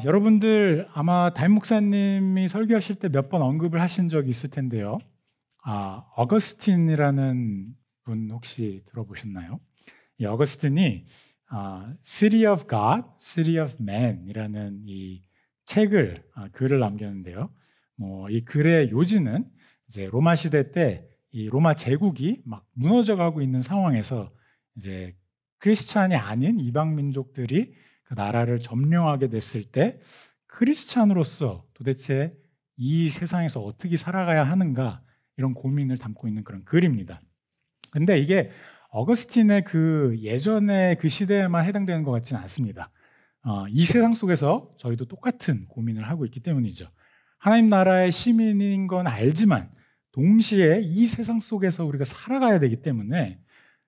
여러분들 아마 담임 목사님이 설교하실 때 몇 번 언급을 하신 적이 있을 텐데요. 어거스틴이라는 분 혹시 들어보셨나요? 이 어거스틴이 City of God, City of Man이라는 이 책을 글을 남겼는데요. 이 글의 요지는 이제 로마 시대 때 이 로마 제국이 막 무너져가고 있는 상황에서 이제 크리스찬이 아닌 이방 민족들이 그 나라를 점령하게 됐을 때 크리스찬으로서 도대체 이 세상에서 어떻게 살아가야 하는가 이런 고민을 담고 있는 그런 글입니다. 근데 이게 어거스틴의 그 예전의 그 시대에만 해당되는 것 같지는 않습니다. 이 세상 속에서 저희도 똑같은 고민을 하고 있기 때문이죠. 하나님 나라의 시민인 건 알지만 동시에 이 세상 속에서 우리가 살아가야 되기 때문에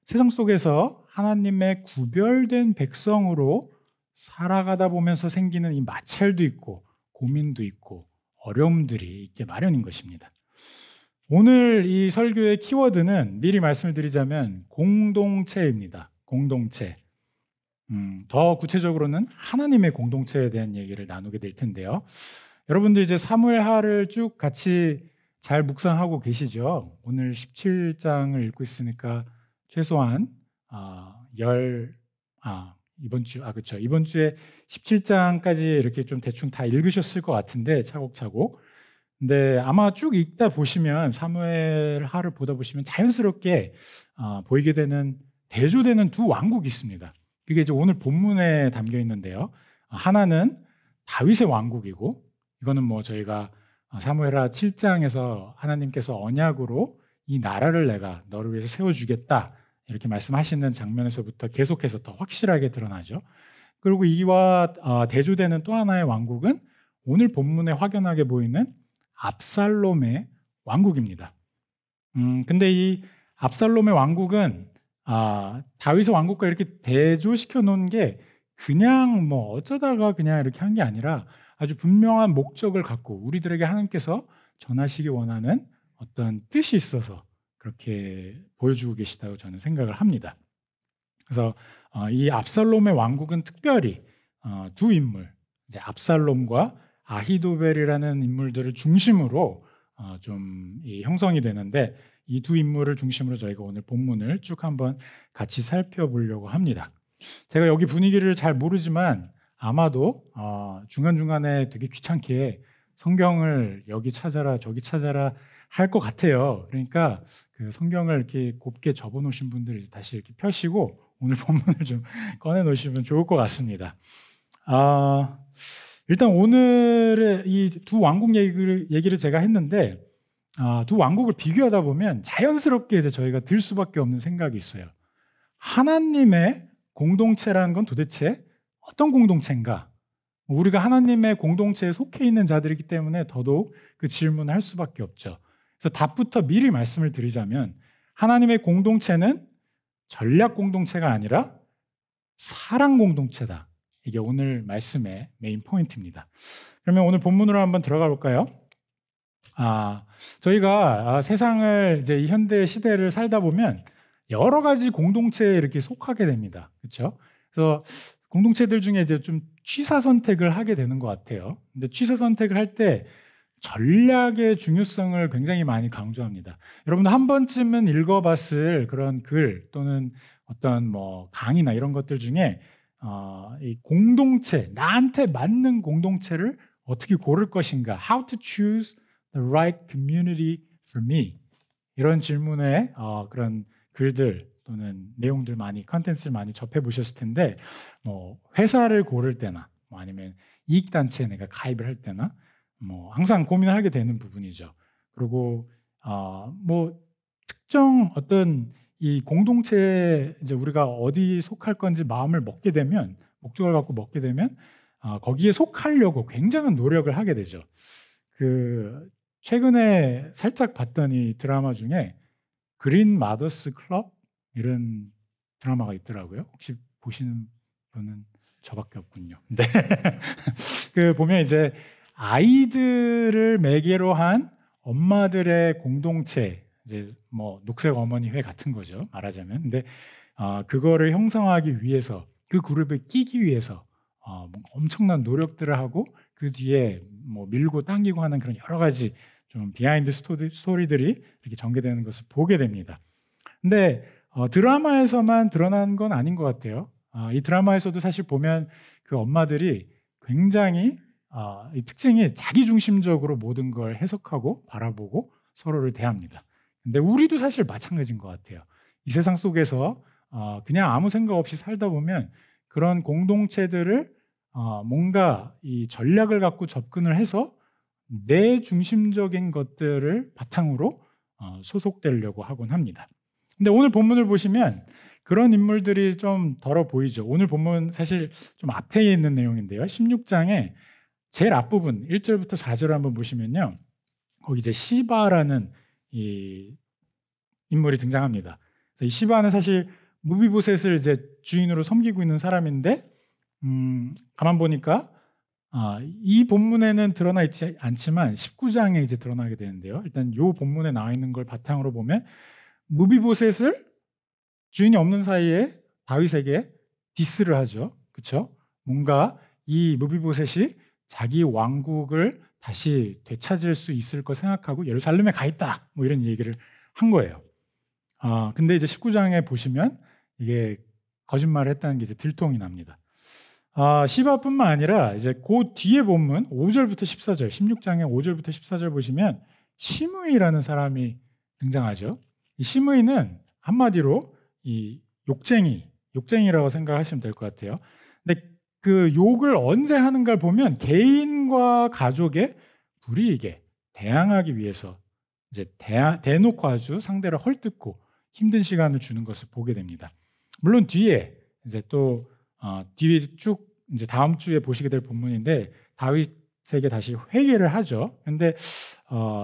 세상 속에서 하나님의 구별된 백성으로 살아가다 보면서 생기는 이 마찰도 있고 고민도 있고 어려움들이 있게 마련인 것입니다. 오늘 이 설교의 키워드는 미리 말씀을 드리자면 공동체입니다. 공동체. 더 구체적으로는 하나님의 공동체에 대한 얘기를 나누게 될 텐데요. 여러분들 이제 사무엘하를 쭉 같이 잘 묵상하고 계시죠? 오늘 17장을 읽고 있으니까 최소한 이번 주에 17장까지 이렇게 좀 대충 다 읽으셨을 것 같은데 차곡차곡. 근데 아마 쭉 읽다 보시면 사무엘하를 보다 보시면 자연스럽게 보이게 되는 대조되는 두 왕국이 있습니다. 그게 이제 오늘 본문에 담겨 있는데요. 하나는 다윗의 왕국이고 이거는 뭐 저희가 사무엘하 7장에서 하나님께서 언약으로 이 나라를 내가 너를 위해서 세워주겠다 이렇게 말씀하시는 장면에서부터 계속해서 더 확실하게 드러나죠. 그리고 이와 대조되는 또 하나의 왕국은 오늘 본문에 확연하게 보이는 압살롬의 왕국입니다. 근데 이 압살롬의 왕국은 다윗의 왕국과 이렇게 대조시켜 놓은 게 그냥 뭐 어쩌다가 그냥 이렇게 한 게 아니라 아주 분명한 목적을 갖고 우리들에게 하나님께서 전하시기 원하는 어떤 뜻이 있어서 그렇게 보여주고 계시다고 저는 생각을 합니다. 그래서 이 압살롬의 왕국은 특별히 두 인물, 이제 압살롬과 아히도벨이라는 인물들을 중심으로 좀 형성이 되는데 이 두 인물을 중심으로 저희가 오늘 본문을 쭉 한번 같이 살펴보려고 합니다. 제가 여기 분위기를 잘 모르지만 아마도 중간중간에 되게 귀찮게 성경을 여기 찾아라 저기 찾아라 할 것 같아요. 그러니까 그 성경을 이렇게 곱게 접어 놓으신 분들 다시 이렇게 펴시고 오늘 본문을 좀 꺼내 놓으시면 좋을 것 같습니다. 일단 오늘의 이 두 왕국 얘기를 제가 했는데 두 왕국을 비교하다 보면 자연스럽게 이제 저희가 들 수밖에 없는 생각이 있어요. 하나님의 공동체라는 건 도대체 어떤 공동체인가? 우리가 하나님의 공동체에 속해 있는 자들이기 때문에 더더욱 그 질문을 할 수밖에 없죠. 그래서 답부터 미리 말씀을 드리자면 하나님의 공동체는 전략 공동체가 아니라 사랑 공동체다. 이게 오늘 말씀의 메인 포인트입니다. 그러면 오늘 본문으로 한번 들어가 볼까요? 저희가 세상을 이제 이 현대 시대를 살다 보면 여러 가지 공동체에 이렇게 속하게 됩니다. 그렇죠? 그래서 공동체들 중에 이제 좀 취사 선택을 하게 되는 것 같아요. 근데 취사 선택을 할 때 전략의 중요성을 굉장히 많이 강조합니다. 여러분도 한 번쯤은 읽어봤을 그런 글 또는 어떤 뭐 강의나 이런 것들 중에 이 공동체, 나한테 맞는 공동체를 어떻게 고를 것인가, How to choose the right community for me 이런 질문에 그런 글들 또는 내용들 많이 컨텐츠를 많이 접해 보셨을 텐데 뭐 회사를 고를 때나 뭐 아니면 이익 단체에 내가 가입을 할 때나 뭐 항상 고민을 하게 되는 부분이죠. 그리고 뭐 특정 어떤 이 공동체에 이제 우리가 어디 속할 건지 마음을 먹게 되면 목적을 갖고 먹게 되면 거기에 속하려고 굉장한 노력을 하게 되죠. 그 최근에 살짝 봤던 이 드라마 중에 그린 마더스 클럽 이런 드라마가 있더라고요. 혹시 보시는 분은 저밖에 없군요. 네. 그 보면 이제 아이들을 매개로 한 엄마들의 공동체, 이제 뭐 녹색 어머니회 같은 거죠. 말하자면. 근데 그거를 형성하기 위해서 그 그룹에 끼기 위해서 뭔가 엄청난 노력들을 하고 그 뒤에 뭐 밀고 당기고 하는 그런 여러 가지 좀 비하인드 스토리들이 이렇게 전개되는 것을 보게 됩니다. 근데 드라마에서만 드러난 건 아닌 것 같아요. 이 드라마에서도 사실 보면 그 엄마들이 굉장히 이 특징이 자기중심적으로 모든 걸 해석하고 바라보고 서로를 대합니다. 근데 우리도 사실 마찬가지인 것 같아요. 이 세상 속에서 그냥 아무 생각 없이 살다 보면 그런 공동체들을 뭔가 이 전략을 갖고 접근을 해서 내 중심적인 것들을 바탕으로 소속되려고 하곤 합니다. 근데 오늘 본문을 보시면 그런 인물들이 좀 덜어 보이죠. 오늘 본문 사실 좀 앞에 있는 내용인데요. 16장에 제일 앞부분 1절부터 4절을 한번 보시면요. 거기 이제 시바라는 이 인물이 등장합니다. 이 시바는 사실 무비보셋을 이제 주인으로 섬기고 있는 사람인데 가만 보니까 이 본문에는 드러나 있지 않지만 19장에 이제 드러나게 되는데요. 일단 이 본문에 나와 있는 걸 바탕으로 보면 무비보셋을 주인이 없는 사이에 다윗에게 디스를 하죠. 그렇죠? 뭔가 이 무비보셋이 자기 왕국을 다시 되찾을 수 있을 거 생각하고 예루살렘에 가 있다. 뭐 이런 얘기를 한 거예요. 근데 이제 19장에 보시면 이게 거짓말을 했다는 게 이제 들통이 납니다. 시바뿐만 아니라 이제 그 뒤에 본문 5절부터 14절, 16장의 5절부터 14절 보시면 시므이라는 사람이 등장하죠. 이 시므이는 한마디로 이 욕쟁이라고 생각하시면 될 것 같아요. 근데 그 욕을 언제 하는가를 보면 개인과 가족의 불이익에 대항하기 위해서 이제 대놓고 아주 상대를 헐뜯고 힘든 시간을 주는 것을 보게 됩니다. 물론 뒤에 이제 또 뒤에 쭉 이제 다음 주에 보시게 될 본문인데 다윗에게 다시 회개를 하죠. 그런데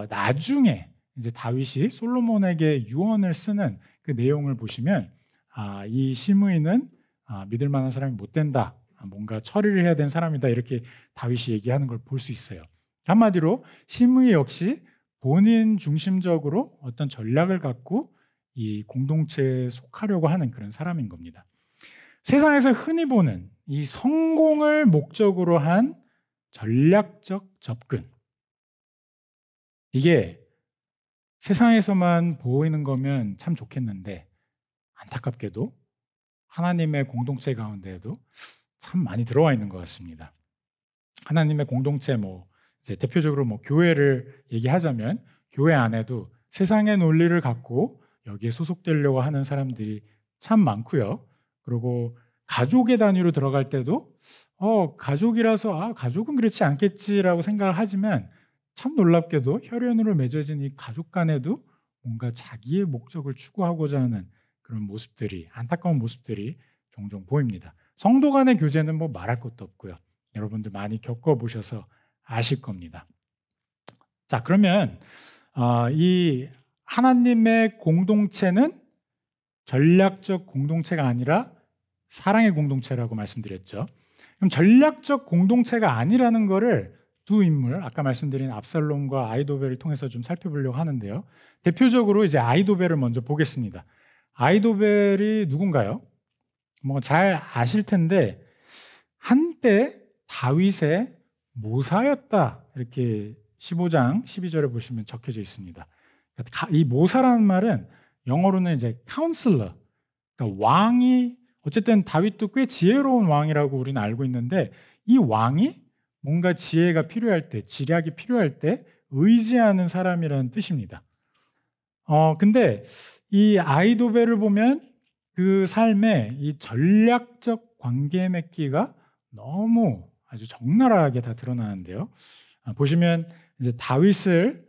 나중에 이제 다윗이 솔로몬에게 유언을 쓰는 그 내용을 보시면 이 시므이는 믿을 만한 사람이 못 된다. 뭔가 처리를 해야 되는 사람이다. 이렇게 다윗이 얘기하는 걸 볼 수 있어요. 한마디로 시므이 역시 본인 중심적으로 어떤 전략을 갖고 이 공동체에 속하려고 하는 그런 사람인 겁니다. 세상에서 흔히 보는 이 성공을 목적으로 한 전략적 접근. 이게 세상에서만 보이는 거면 참 좋겠는데 안타깝게도 하나님의 공동체 가운데에도 참 많이 들어와 있는 것 같습니다. 하나님의 공동체 이제 대표적으로 교회를 얘기하자면 교회 안에도 세상의 논리를 갖고 여기에 소속되려고 하는 사람들이 참 많고요. 그리고 가족의 단위로 들어갈 때도 가족이라서 가족은 그렇지 않겠지라고 생각을 하지만 참 놀랍게도 혈연으로 맺어진 이 가족 간에도 뭔가 자기의 목적을 추구하고자 하는 그런 모습들이 안타까운 모습들이 종종 보입니다. 성도 간의 교제는 말할 것도 없고요. 여러분들 많이 겪어보셔서 아실 겁니다. 자, 그러면 이 하나님의 공동체는 전략적 공동체가 아니라 사랑의 공동체라고 말씀드렸죠. 그럼 전략적 공동체가 아니라는 것을 두 인물, 아까 말씀드린 압살롬과 아히도벨을 통해서 좀 살펴보려고 하는데요. 대표적으로 이제 아히도벨을 먼저 보겠습니다. 아히도벨이 누군가요? 잘 아실 텐데 한때 다윗의 모사였다. 이렇게 15장 12절에 보시면 적혀져 있습니다. 이 모사라는 말은 영어로는 이제 카운슬러. 그러니까 왕이 어쨌든 다윗도 꽤 지혜로운 왕이라고 우리는 알고 있는데 이 왕이 뭔가 지혜가 필요할 때, 지략이 필요할 때 의지하는 사람이라는 뜻입니다. 근데 이 아히도벨을 보면 그 삶에 이 전략적 관계 맺기가 너무 아주 적나라하게 다 드러나는데요. 보시면 이제 다윗을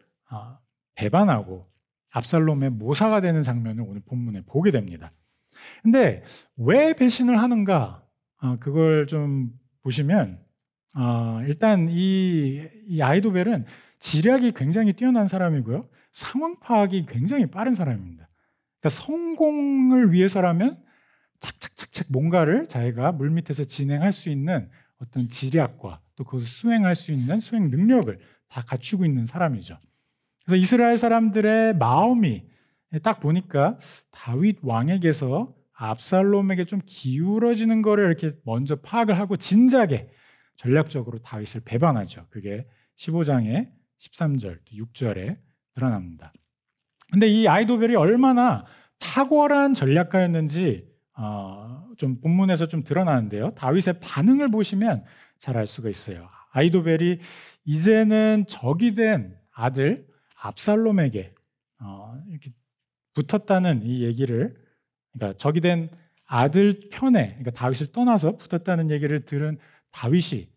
배반하고 압살롬의 모사가 되는 장면을 오늘 본문에 보게 됩니다. 근데 왜 배신을 하는가? 그걸 좀 보시면 일단 이 아히도벨은 지략이 굉장히 뛰어난 사람이고요. 상황 파악이 굉장히 빠른 사람입니다. 그러니까 성공을 위해서라면 착착착착 뭔가를 자기가 물밑에서 진행할 수 있는 어떤 지략과 또 그것을 수행할 수 있는 수행 능력을 다 갖추고 있는 사람이죠. 그래서 이스라엘 사람들의 마음이 딱 보니까 다윗 왕에게서 압살롬에게 좀 기울어지는 거를 이렇게 먼저 파악을 하고 진작에 전략적으로 다윗을 배반하죠. 그게 15장의 13절, 6절에 드러납니다. 근데 이 아히도벨이 얼마나 탁월한 전략가였는지 좀 본문에서 좀 드러나는데요. 다윗의 반응을 보시면 잘 알 수가 있어요. 아히도벨이 이제는 적이 된 아들 압살롬에게 이렇게 붙었다는 이 얘기를, 그러니까 적이 된 아들 편에, 그러니까 다윗을 떠나서 붙었다는 얘기를 들은 다윗이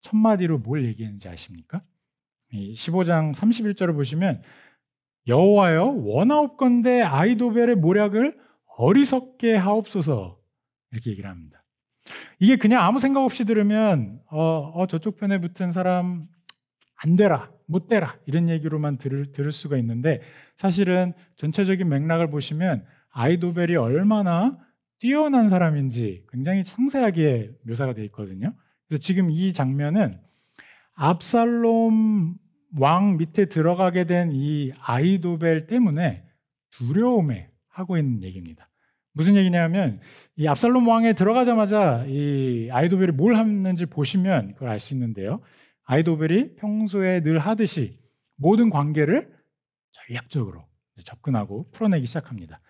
첫마디로 뭘 얘기했는지 아십니까? 이 15장 31절을 보시면 여호와여 원하옵건대 아히도벨의 모략을 어리석게 하옵소서, 이렇게 얘기를 합니다. 이게 그냥 아무 생각 없이 들으면 저쪽 편에 붙은 사람 안 되라, 못 되라, 이런 얘기로만 들을 수가 있는데, 사실은 전체적인 맥락을 보시면 아히도벨이 얼마나 뛰어난 사람인지 굉장히 상세하게 묘사가 되어 있거든요. 그래서 지금 이 장면은 압살롬 왕 밑에 들어가게 된 이 아히도벨 때문에 두려움에 하고 있는 얘기입니다. 무슨 얘기냐면 이 압살롬 왕에 들어가자마자 이 아히도벨이 뭘 하는지 보시면 그걸 알 수 있는데요. 아히도벨이 평소에 늘 하듯이 모든 관계를 전략적으로 접근하고 풀어내기 시작합니다.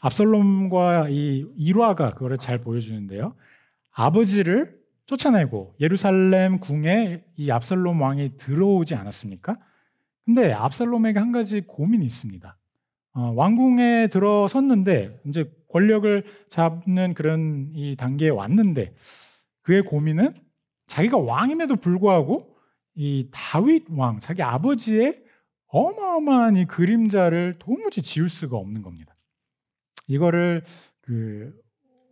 압살롬과 이 일화가 그거를 잘 보여주는데요. 아버지를 쫓아내고 예루살렘 궁에 이 압살롬 왕이 들어오지 않았습니까? 근데 압살롬에게 한 가지 고민이 있습니다. 왕궁에 들어섰는데 이제 권력을 잡는 그런 이 단계에 왔는데 그의 고민은 자기가 왕임에도 불구하고 이 다윗 왕, 자기 아버지의 어마어마한 이 그림자를 도무지 지울 수가 없는 겁니다. 이거를 그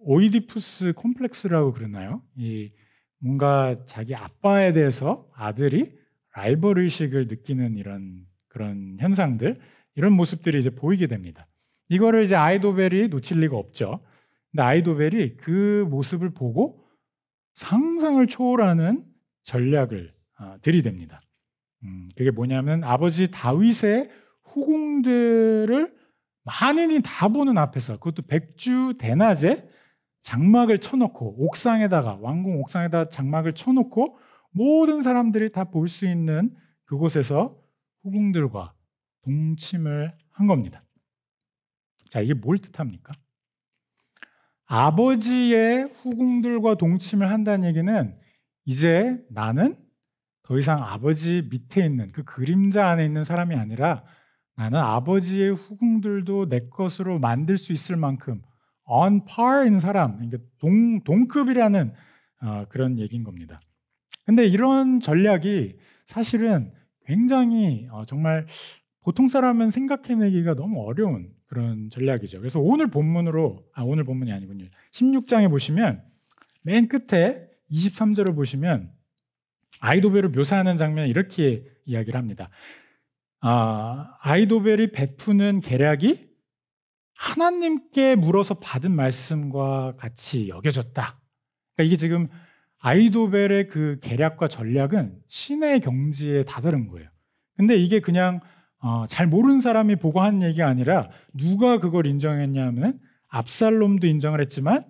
오이디푸스 콤플렉스라고 그러나요? 이 뭔가 자기 아빠에 대해서 아들이 라이벌 의식을 느끼는 이런 그런 현상들, 이런 모습들이 이제 보이게 됩니다. 이거를 이제 아히도벨이 놓칠 리가 없죠. 근데 아히도벨이 그 모습을 보고 상상을 초월하는 전략을 들이댑니다. 그게 뭐냐면 아버지 다윗의 후궁들을 만인이 다 보는 앞에서, 그것도 백주 대낮에 장막을 쳐놓고 옥상에다가, 왕궁 옥상에다 장막을 쳐놓고 모든 사람들이 다 볼 수 있는 그곳에서 후궁들과 동침을 한 겁니다. 자, 이게 뭘 뜻합니까? 아버지의 후궁들과 동침을 한다는 얘기는 이제 나는 더 이상 아버지 밑에 있는 그 그림자 안에 있는 사람이 아니라 나는 아버지의 후궁들도 내 것으로 만들 수 있을 만큼 on par인 사람, 그러니까 동급이라는 그런 얘기인 겁니다. 근데 이런 전략이 사실은 굉장히 정말 보통 사람은 생각해내기가 너무 어려운 그런 전략이죠. 그래서 오늘 본문이 아니군요. 16장에 보시면 맨 끝에 23절을 보시면 아히도벨을 묘사하는 장면이 이렇게 이야기를 합니다. 아히도벨이 베푸는 계략이 하나님께 물어서 받은 말씀과 같이 여겨졌다. 그러니까 이게 지금 아히도벨의 그 계략과 전략은 신의 경지에 다다른 거예요. 근데 이게 그냥 잘 모르는 사람이 보고 한 얘기가 아니라 누가 그걸 인정했냐면 압살롬도 인정을 했지만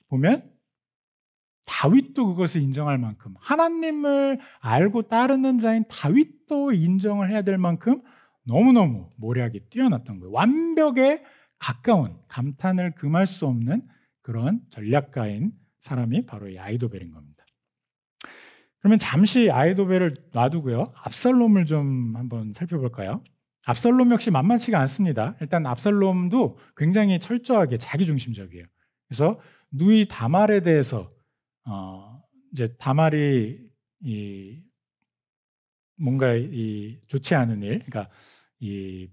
보면 다윗도 그것을 인정할 만큼, 하나님을 알고 따르는 자인 다윗도 인정을 해야 될 만큼 너무너무 모략이 뛰어났던 거예요. 완벽에 가까운, 감탄을 금할 수 없는 그런 전략가인 사람이 바로 이 아히도벨인 겁니다. 그러면 잠시 아히도벨을 놔두고요, 압살롬을 좀 한번 살펴볼까요? 압살롬 역시 만만치가 않습니다. 일단 압살롬도 굉장히 철저하게 자기중심적이에요. 그래서 누이 다말에 대해서 이제 다말이 뭔가 좋지 않은 일, 그러니까 이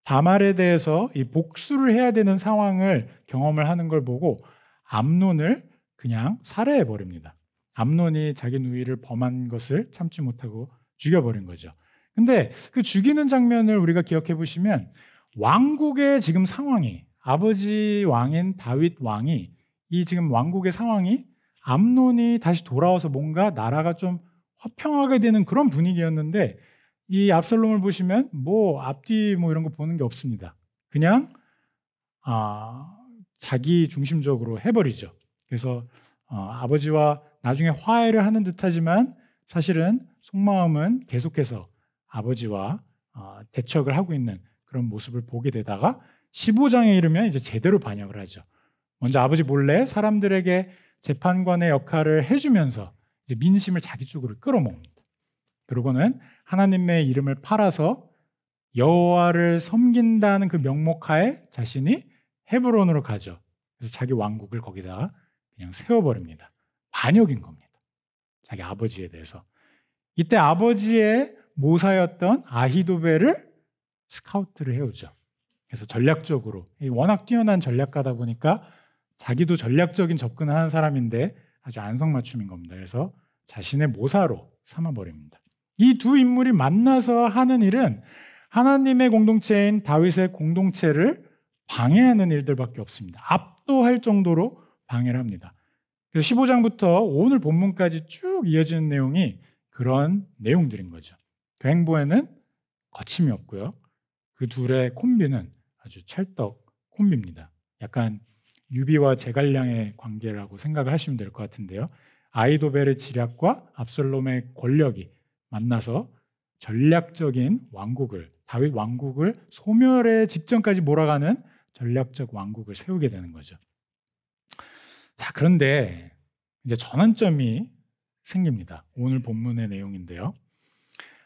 다말에 대해서 이 복수를 해야 되는 상황을 경험을 하는 걸 보고 암논을 그냥 살해해 버립니다. 암논이 자기 누이를 범한 것을 참지 못하고 죽여버린 거죠. 근데 그 죽이는 장면을 우리가 기억해 보시면 왕국의 지금 상황이, 아버지 왕인 다윗 왕이, 이 지금 왕국의 상황이 암논이 다시 돌아와서 뭔가 나라가 좀 화평하게 되는 그런 분위기였는데 이 압살롬을 보시면 앞뒤 이런 거 보는 게 없습니다. 그냥 자기 중심적으로 해버리죠. 그래서 아버지와 나중에 화해를 하는 듯하지만 사실은 속마음은 계속해서 아버지와 대척을 하고 있는 그런 모습을 보게 되다가 15장에 이르면 이제 제대로 반역을 하죠. 먼저 아버지 몰래 사람들에게 재판관의 역할을 해주면서 이제 민심을 자기 쪽으로 끌어모읍니다. 그러고는 하나님의 이름을 팔아서 여호와를 섬긴다는 그 명목하에 자신이 헤브론으로 가죠. 그래서 자기 왕국을 거기다 그냥 세워버립니다. 반역인 겁니다. 자기 아버지에 대해서. 이때 아버지의 모사였던 아히도벨을 스카우트를 해오죠. 그래서 전략적으로, 워낙 뛰어난 전략가다 보니까 자기도 전략적인 접근을 하는 사람인데 아주 안성맞춤인 겁니다. 그래서 자신의 모사로 삼아버립니다. 이 두 인물이 만나서 하는 일은 하나님의 공동체인 다윗의 공동체를 방해하는 일들밖에 없습니다. 압도할 정도로 방해를 합니다. 그래서 15장부터 오늘 본문까지 쭉 이어지는 내용이 그런 내용들인 거죠. 그 행보에는 거침이 없고요. 그 둘의 콤비는 아주 찰떡 콤비입니다. 약간 유비와 제갈량의 관계라고 생각을 하시면 될 것 같은데요. 아히도벨의 지략과 압살롬의 권력이 만나서 전략적인 왕국을, 다윗 왕국을 소멸의 직전까지 몰아가는 전략적 왕국을 세우게 되는 거죠. 자, 그런데 이제 전환점이 생깁니다. 오늘 본문의 내용인데요.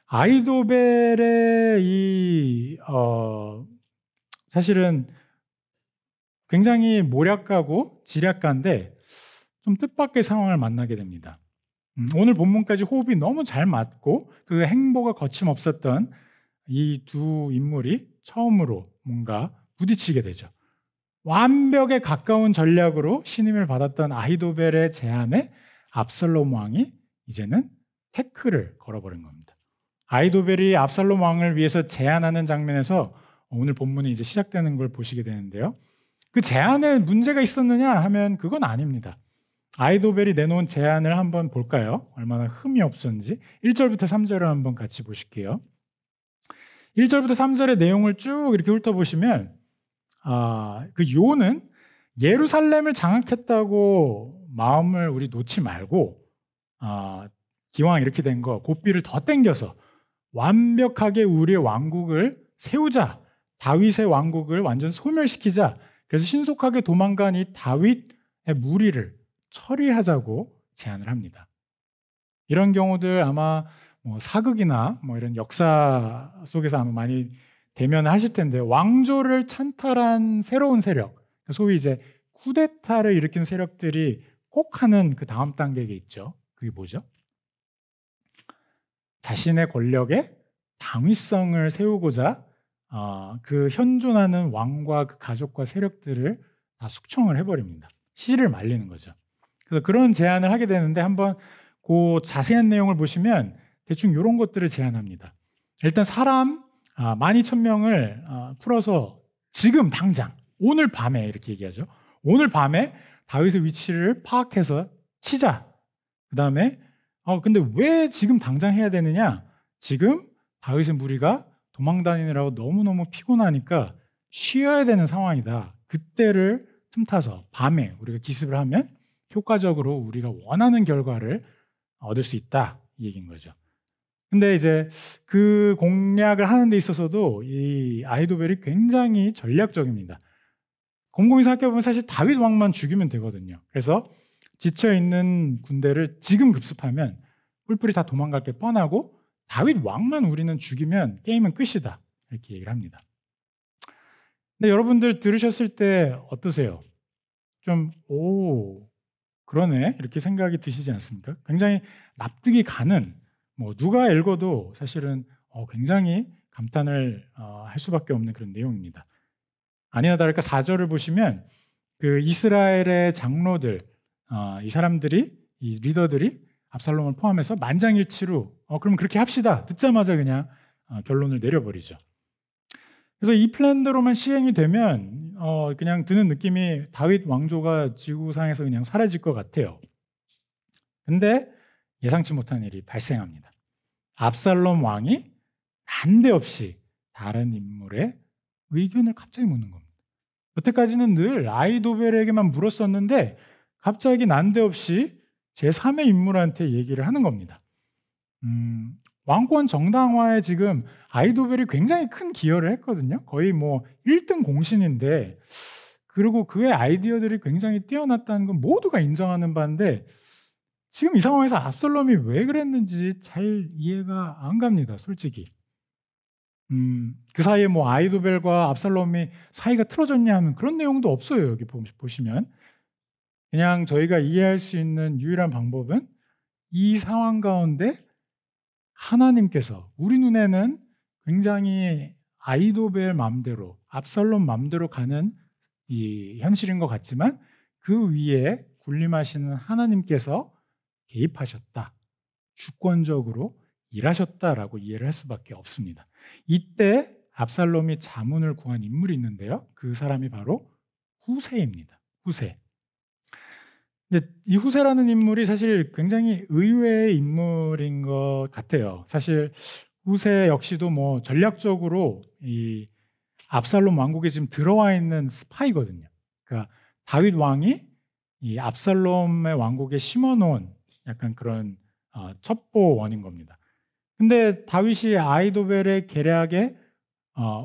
아히도벨의 사실은 굉장히 모략가고 지략가인데 좀 뜻밖의 상황을 만나게 됩니다. 오늘 본문까지 호흡이 너무 잘 맞고 그 행보가 거침없었던 이 두 인물이 처음으로 뭔가 부딪히게 되죠. 완벽에 가까운 전략으로 신임을 받았던 아히도벨의 제안에 압살롬 왕이 이제는 태클을 걸어버린 겁니다. 아히도벨이 압살롬 왕을 위해서 제안하는 장면에서 오늘 본문이 이제 시작되는 걸 보시게 되는데요. 그 제안에 문제가 있었느냐 하면 그건 아닙니다. 아히도벨이 내놓은 제안을 한번 볼까요? 얼마나 흠이 없었는지. 1절부터 3절을 한번 같이 보실게요. 1절부터 3절의 내용을 쭉 이렇게 훑어보시면 그 요는 예루살렘을 장악했다고 마음을 우리 놓지 말고 기왕 이렇게 된 거 고삐를 더 땡겨서 완벽하게 우리의 왕국을 세우자. 다윗의 왕국을 완전 소멸시키자. 그래서 신속하게 도망간 이 다윗의 무리를 처리하자고 제안을 합니다. 이런 경우들 아마 사극이나 이런 역사 속에서 아마 많이 대면하실 텐데 왕조를 찬탈한 새로운 세력, 소위 이제 쿠데타를 일으킨 세력들이 꼭 하는 그 다음 단계에 있죠. 그게 뭐죠? 자신의 권력에 당위성을 세우고자 그 현존하는 왕과 그 가족과 세력들을 다 숙청을 해버립니다. 씨를 말리는 거죠. 그래서 그런 제안을 하게 되는데 한번 그 자세한 내용을 보시면 대충 이런 것들을 제안합니다. 일단 사람 12,000명을 풀어서 지금 당장 오늘 밤에 이렇게 얘기하죠. 오늘 밤에 다윗의 위치를 파악해서 치자. 그 다음에 근데 왜 지금 당장 해야 되느냐? 지금 다윗의 무리가 도망다니느라고 너무너무 피곤하니까 쉬어야 되는 상황이다. 그때를 틈타서 밤에 우리가 기습을 하면 효과적으로 우리가 원하는 결과를 얻을 수 있다. 이 얘기인 거죠. 근데 이제 그 공략을 하는 데 있어서도 이 아히도벨이 굉장히 전략적입니다. 곰곰이 생각해보면 사실 다윗 왕만 죽이면 되거든요. 그래서 지쳐있는 군대를 지금 급습하면 뿔뿔이 다 도망갈 게 뻔하고 다윗 왕만 우리는 죽이면 게임은 끝이다. 이렇게 얘기를 합니다. 근데 여러분들 들으셨을 때 어떠세요? 좀 그러네 이렇게 생각이 드시지 않습니까? 굉장히 납득이 가는 누가 읽어도 사실은 굉장히 감탄을 할 수밖에 없는 그런 내용입니다. 아니나 다를까 4절을 보시면 그 이스라엘의 장로들 이 사람들이 이 리더들이 압살롬을 포함해서 만장일치로 그럼 그렇게 합시다. 듣자마자 그냥 결론을 내려버리죠. 그래서 이 플랜대로만 시행이 되면 그냥 드는 느낌이 다윗 왕조가 지구상에서 그냥 사라질 것 같아요. 근데 예상치 못한 일이 발생합니다. 압살롬 왕이 난데없이 다른 인물의 의견을 갑자기 묻는 겁니다. 여태까지는 늘 아히도벨에게만 물었었는데 갑자기 난데없이 제3의 인물한테 얘기를 하는 겁니다. 왕권 정당화에 지금 아히도벨이 굉장히 큰 기여를 했거든요. 거의 뭐 1등 공신인데, 그리고 그의 아이디어들이 굉장히 뛰어났다는 건 모두가 인정하는 바인데 지금 이 상황에서 압살롬이 왜 그랬는지 잘 이해가 안 갑니다, 솔직히. 그 사이에 뭐 아히도벨과 압살롬이 사이가 틀어졌냐 하면 그런 내용도 없어요. 여기 보시면 그냥 저희가 이해할 수 있는 유일한 방법은 이 상황 가운데 하나님께서, 우리 눈에는 굉장히 아히도벨 마음대로, 압살롬 마음대로 가는 이 현실인 것 같지만 그 위에 군림하시는 하나님께서 개입하셨다, 주권적으로 일하셨다라고 이해를 할 수밖에 없습니다. 이때 압살롬이 자문을 구한 인물이 있는데요. 그 사람이 바로 후세입니다. 후세. 이 후세라는 인물이 사실 굉장히 의외의 인물인 것 같아요. 사실 후세 역시도 뭐 전략적으로 이 압살롬 왕국에 지금 들어와 있는 스파이거든요. 그러니까 다윗 왕이 이 압살롬의 왕국에 심어놓은 약간 그런 첩보원인 겁니다. 근데 다윗이 아히도벨의 계략에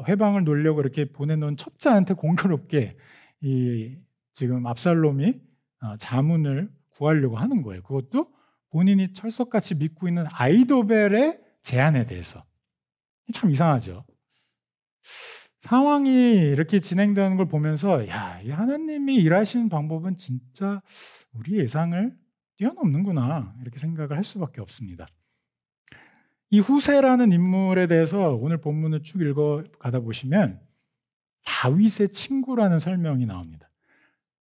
회방을 놓으려고 이렇게 보내놓은 첩자한테 공교롭게 이 지금 압살롬이 자문을 구하려고 하는 거예요. 그것도 본인이 철석같이 믿고 있는 아히도벨의 제안에 대해서. 참 이상하죠. 상황이 이렇게 진행되는 걸 보면서 야, 이 하나님이 일하시는 방법은 진짜 우리 예상을 뛰어넘는구나, 이렇게 생각을 할 수밖에 없습니다. 이 후세라는 인물에 대해서 오늘 본문을 쭉 읽어가다 보시면 다윗의 친구라는 설명이 나옵니다.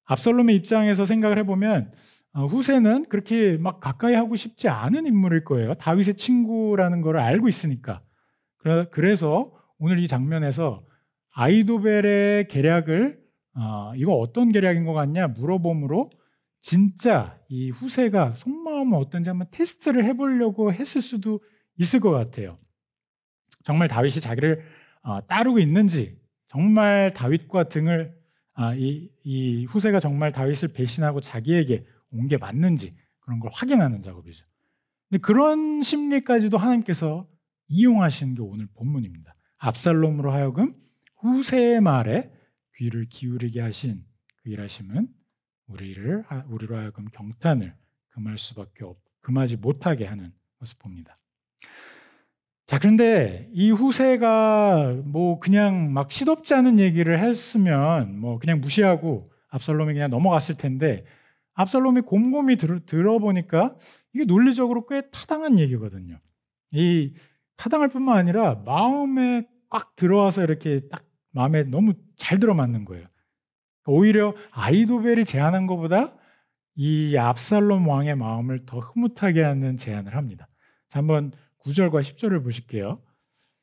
압살롬의 입장에서 생각을 해보면 후세는 그렇게 막 가까이 하고 싶지 않은 인물일 거예요. 다윗의 친구라는 걸 알고 있으니까. 그래서 오늘 이 장면에서 아히도벨의 계략을 이거 어떤 계략인 것 같냐 물어봄으로 진짜 이 후세가 속마음은 어떤지 한번 테스트를 해보려고 했을 수도 있을 것 같아요. 정말 다윗이 자기를 따르고 있는지, 정말 다윗과 등을 이 후세가 정말 다윗을 배신하고 자기에게 온 게 맞는지 그런 걸 확인하는 작업이죠. 근데 그런 심리까지도 하나님께서 이용하시는 게 오늘 본문입니다. 압살롬으로 하여금 후세의 말에 귀를 기울이게 하신 그 일하심은 우리로 하여금 경탄을 금하지 못하게 하는 것을 봅니다. 자, 그런데 이 후세가 뭐 그냥 막 시덥지 않은 얘기를 했으면 뭐 그냥 무시하고 압살롬이 그냥 넘어갔을 텐데, 압살롬이 곰곰이 들어보니까 이게 논리적으로 꽤 타당한 얘기거든요. 이 타당할 뿐만 아니라 마음에 꽉 들어와서 이렇게 딱 마음에 너무 잘 들어맞는 거예요. 오히려 아히도벨이 제안한 것보다 이 압살롬 왕의 마음을 더 흐뭇하게 하는 제안을 합니다. 자, 한번 9절과 10절을 보실게요.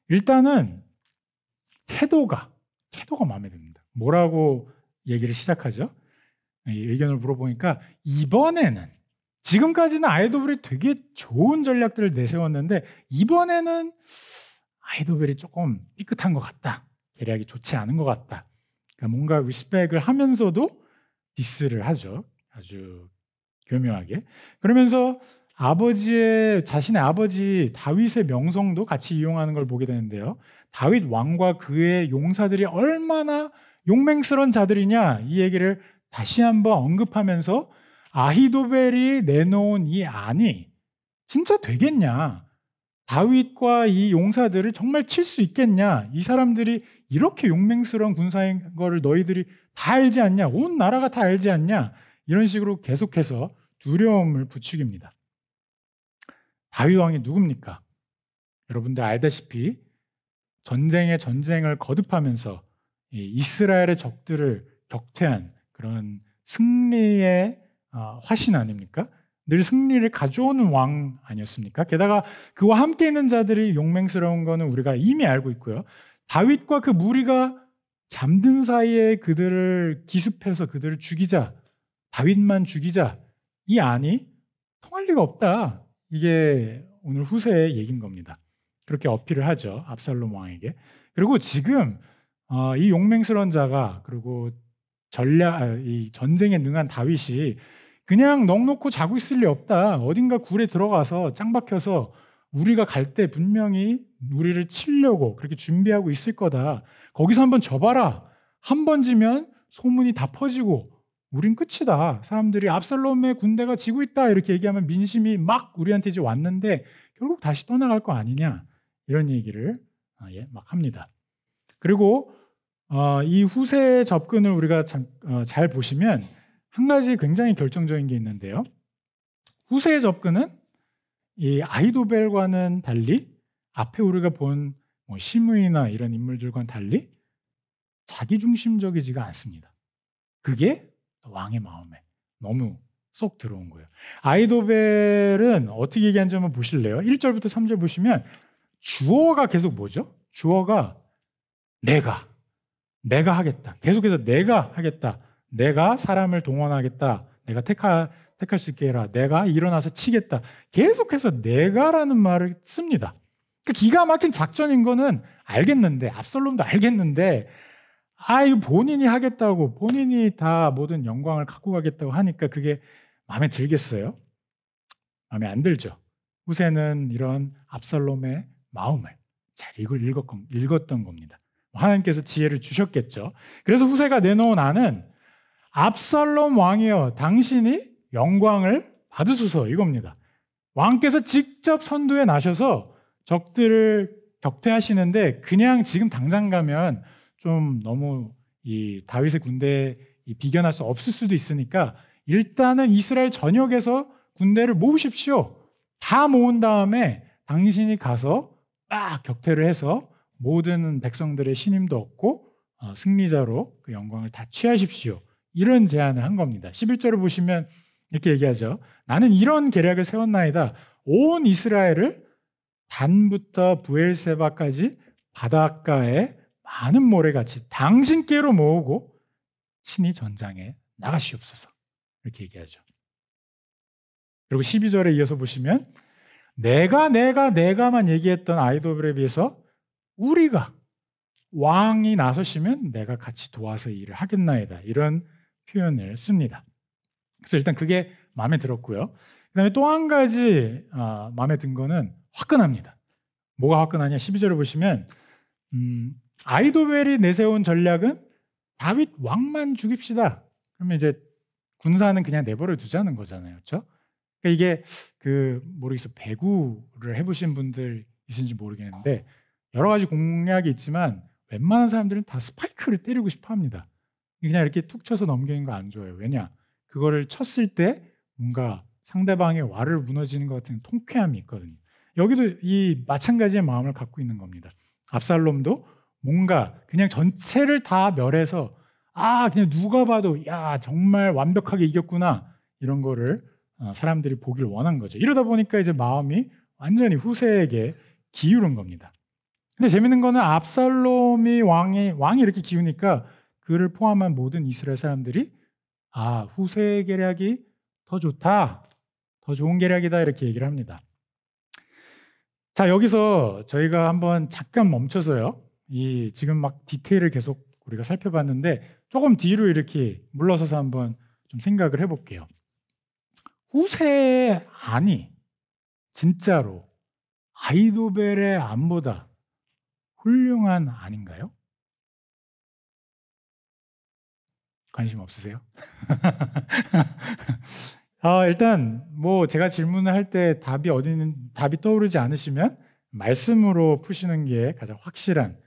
일단은 태도가 마음에 듭니다. 뭐라고 얘기를 시작하죠? 의견을 물어보니까 이번에는, 지금까지는 아히도벨이 되게 좋은 전략들을 내세웠는데 이번에는 아히도벨이 조금 삐끗한 것 같다, 계략이 좋지 않은 것 같다. 그러니까 뭔가 리스펙을 하면서도 디스를 하죠. 아주 교묘하게. 그러면서 자신의 아버지 다윗의 명성도 같이 이용하는 걸 보게 되는데요. 다윗 왕과 그의 용사들이 얼마나 용맹스러운 자들이냐, 이 얘기를 다시 한번 언급하면서 아히도벨이 내놓은 이 안이 진짜 되겠냐, 다윗과 이 용사들을 정말 칠 수 있겠냐, 이 사람들이 이렇게 용맹스러운 군사인 거를 너희들이 다 알지 않냐, 온 나라가 다 알지 않냐, 이런 식으로 계속해서 두려움을 부추깁니다. 다윗 왕이 누굽니까? 여러분들 알다시피 전쟁을 거듭하면서 이스라엘의 적들을 격퇴한 그런 승리의 화신 아닙니까? 늘 승리를 가져오는 왕 아니었습니까? 게다가 그와 함께 있는 자들이 용맹스러운 거는 우리가 이미 알고 있고요. 다윗과 그 무리가 잠든 사이에 그들을 기습해서 그들을 죽이자, 다윗만 죽이자, 이 안이 통할 리가 없다. 이게 오늘 후세의 얘기인 겁니다. 그렇게 어필을 하죠, 압살롬 왕에게. 그리고 지금 이 용맹스러운 자가, 그리고 이 전쟁에 능한 다윗이 그냥 넋 놓고 자고 있을 리 없다. 어딘가 굴에 들어가서 짱 박혀서 우리가 갈 때 분명히 우리를 치려고 그렇게 준비하고 있을 거다. 거기서 한번 져봐라. 한 번 지면 소문이 다 퍼지고 우린 끝이다. 사람들이 압살롬의 군대가 지고 있다 이렇게 얘기하면 민심이 막 우리한테 이제 왔는데 결국 다시 떠나갈 거 아니냐 이런 얘기를 막 합니다. 그리고 이 후세의 접근을 우리가 잘 보시면 한 가지 굉장히 결정적인 게 있는데요. 후세의 접근은 이 아히도벨과는 달리 앞에 우리가 본 시므이나 이런 인물들과는 달리 자기중심적이지가 않습니다. 그게 왕의 마음에 너무 쏙 들어온 거예요. 아히도벨은 어떻게 얘기하는지 한번 보실래요? 1절부터 3절 보시면 주어가 계속 뭐죠? 주어가 내가 하겠다. 계속해서 내가 하겠다. 내가 사람을 동원하겠다. 내가 택할 수 있게 해라. 내가 일어나서 치겠다. 계속해서 내가라는 말을 씁니다. 그러니까 기가 막힌 작전인 거는 알겠는데 압살롬도 알겠는데 이거 본인이 하겠다고 본인이 다 모든 영광을 갖고 가겠다고 하니까 그게 마음에 들겠어요? 마음에 안 들죠. 후세는 이런 압살롬의 마음을 잘 읽었던 겁니다. 하나님께서 지혜를 주셨겠죠. 그래서 후세가 내놓은 안은 압살롬 왕이여 당신이 영광을 받으소서 이겁니다. 왕께서 직접 선두에 나셔서 적들을 격퇴하시는데 그냥 지금 당장 가면 좀 너무 이 다윗의 군대에 비견할 수 없을 수도 있으니까 일단은 이스라엘 전역에서 군대를 모으십시오. 다 모은 다음에 당신이 가서 막 격퇴를 해서 모든 백성들의 신임도 얻고 승리자로 그 영광을 다 취하십시오. 이런 제안을 한 겁니다. 11절을 보시면 이렇게 얘기하죠. 나는 이런 계략을 세웠나이다. 온 이스라엘을 단부터 부엘세바까지 바닷가에 많은 모래같이 당신께로 모으고 친히 전장에 나가시옵소서. 이렇게 얘기하죠. 그리고 12절에 이어서 보시면 내가만 얘기했던 아히도벨에 비해서 우리가 왕이 나서시면 내가 같이 도와서 일을 하겠나이다. 이런 표현을 씁니다. 그래서 일단 그게 마음에 들었고요. 그다음에 또 한 가지 마음에 든 거는 화끈합니다. 뭐가 화끈하냐? 12절을 보시면 아히도벨이 내세운 전략은 다윗 왕만 죽입시다. 그러면 이제 군사는 그냥 내버려 두자는 거잖아요. 그렇죠? 그러니까 이게 모르겠어. 배구를 해보신 분들 있는지 모르겠는데 여러 가지 공략이 있지만 웬만한 사람들은 다 스파이크를 때리고 싶어 합니다. 그냥 이렇게 툭 쳐서 넘기는 거 안 좋아요. 왜냐? 그거를 쳤을 때 뭔가 상대방의 와를 무너지는 것 같은 통쾌함이 있거든요. 여기도 이 마찬가지의 마음을 갖고 있는 겁니다. 압살롬도 뭔가 그냥 전체를 다 멸해서 그냥 누가 봐도 야 정말 완벽하게 이겼구나 이런 거를 사람들이 보길 원한 거죠. 이러다 보니까 이제 마음이 완전히 후세에게 기울은 겁니다. 근데 재밌는 거는 압살롬이 왕이 이렇게 기우니까 그를 포함한 모든 이스라엘 사람들이 후세의 계략이 더 좋다, 더 좋은 계략이다 이렇게 얘기를 합니다. 자, 여기서 저희가 한번 잠깐 멈춰서요. 지금 막 디테일을 계속 우리가 살펴봤는데 조금 뒤로 이렇게 물러서서 한번 좀 생각을 해볼게요. 후세의 안이 진짜로 아히도벨의 안보다 훌륭한 안인가요? 관심 없으세요? 일단 제가 질문을 할 때 답이 떠오르지 않으시면 말씀으로 푸시는 게 가장 확실한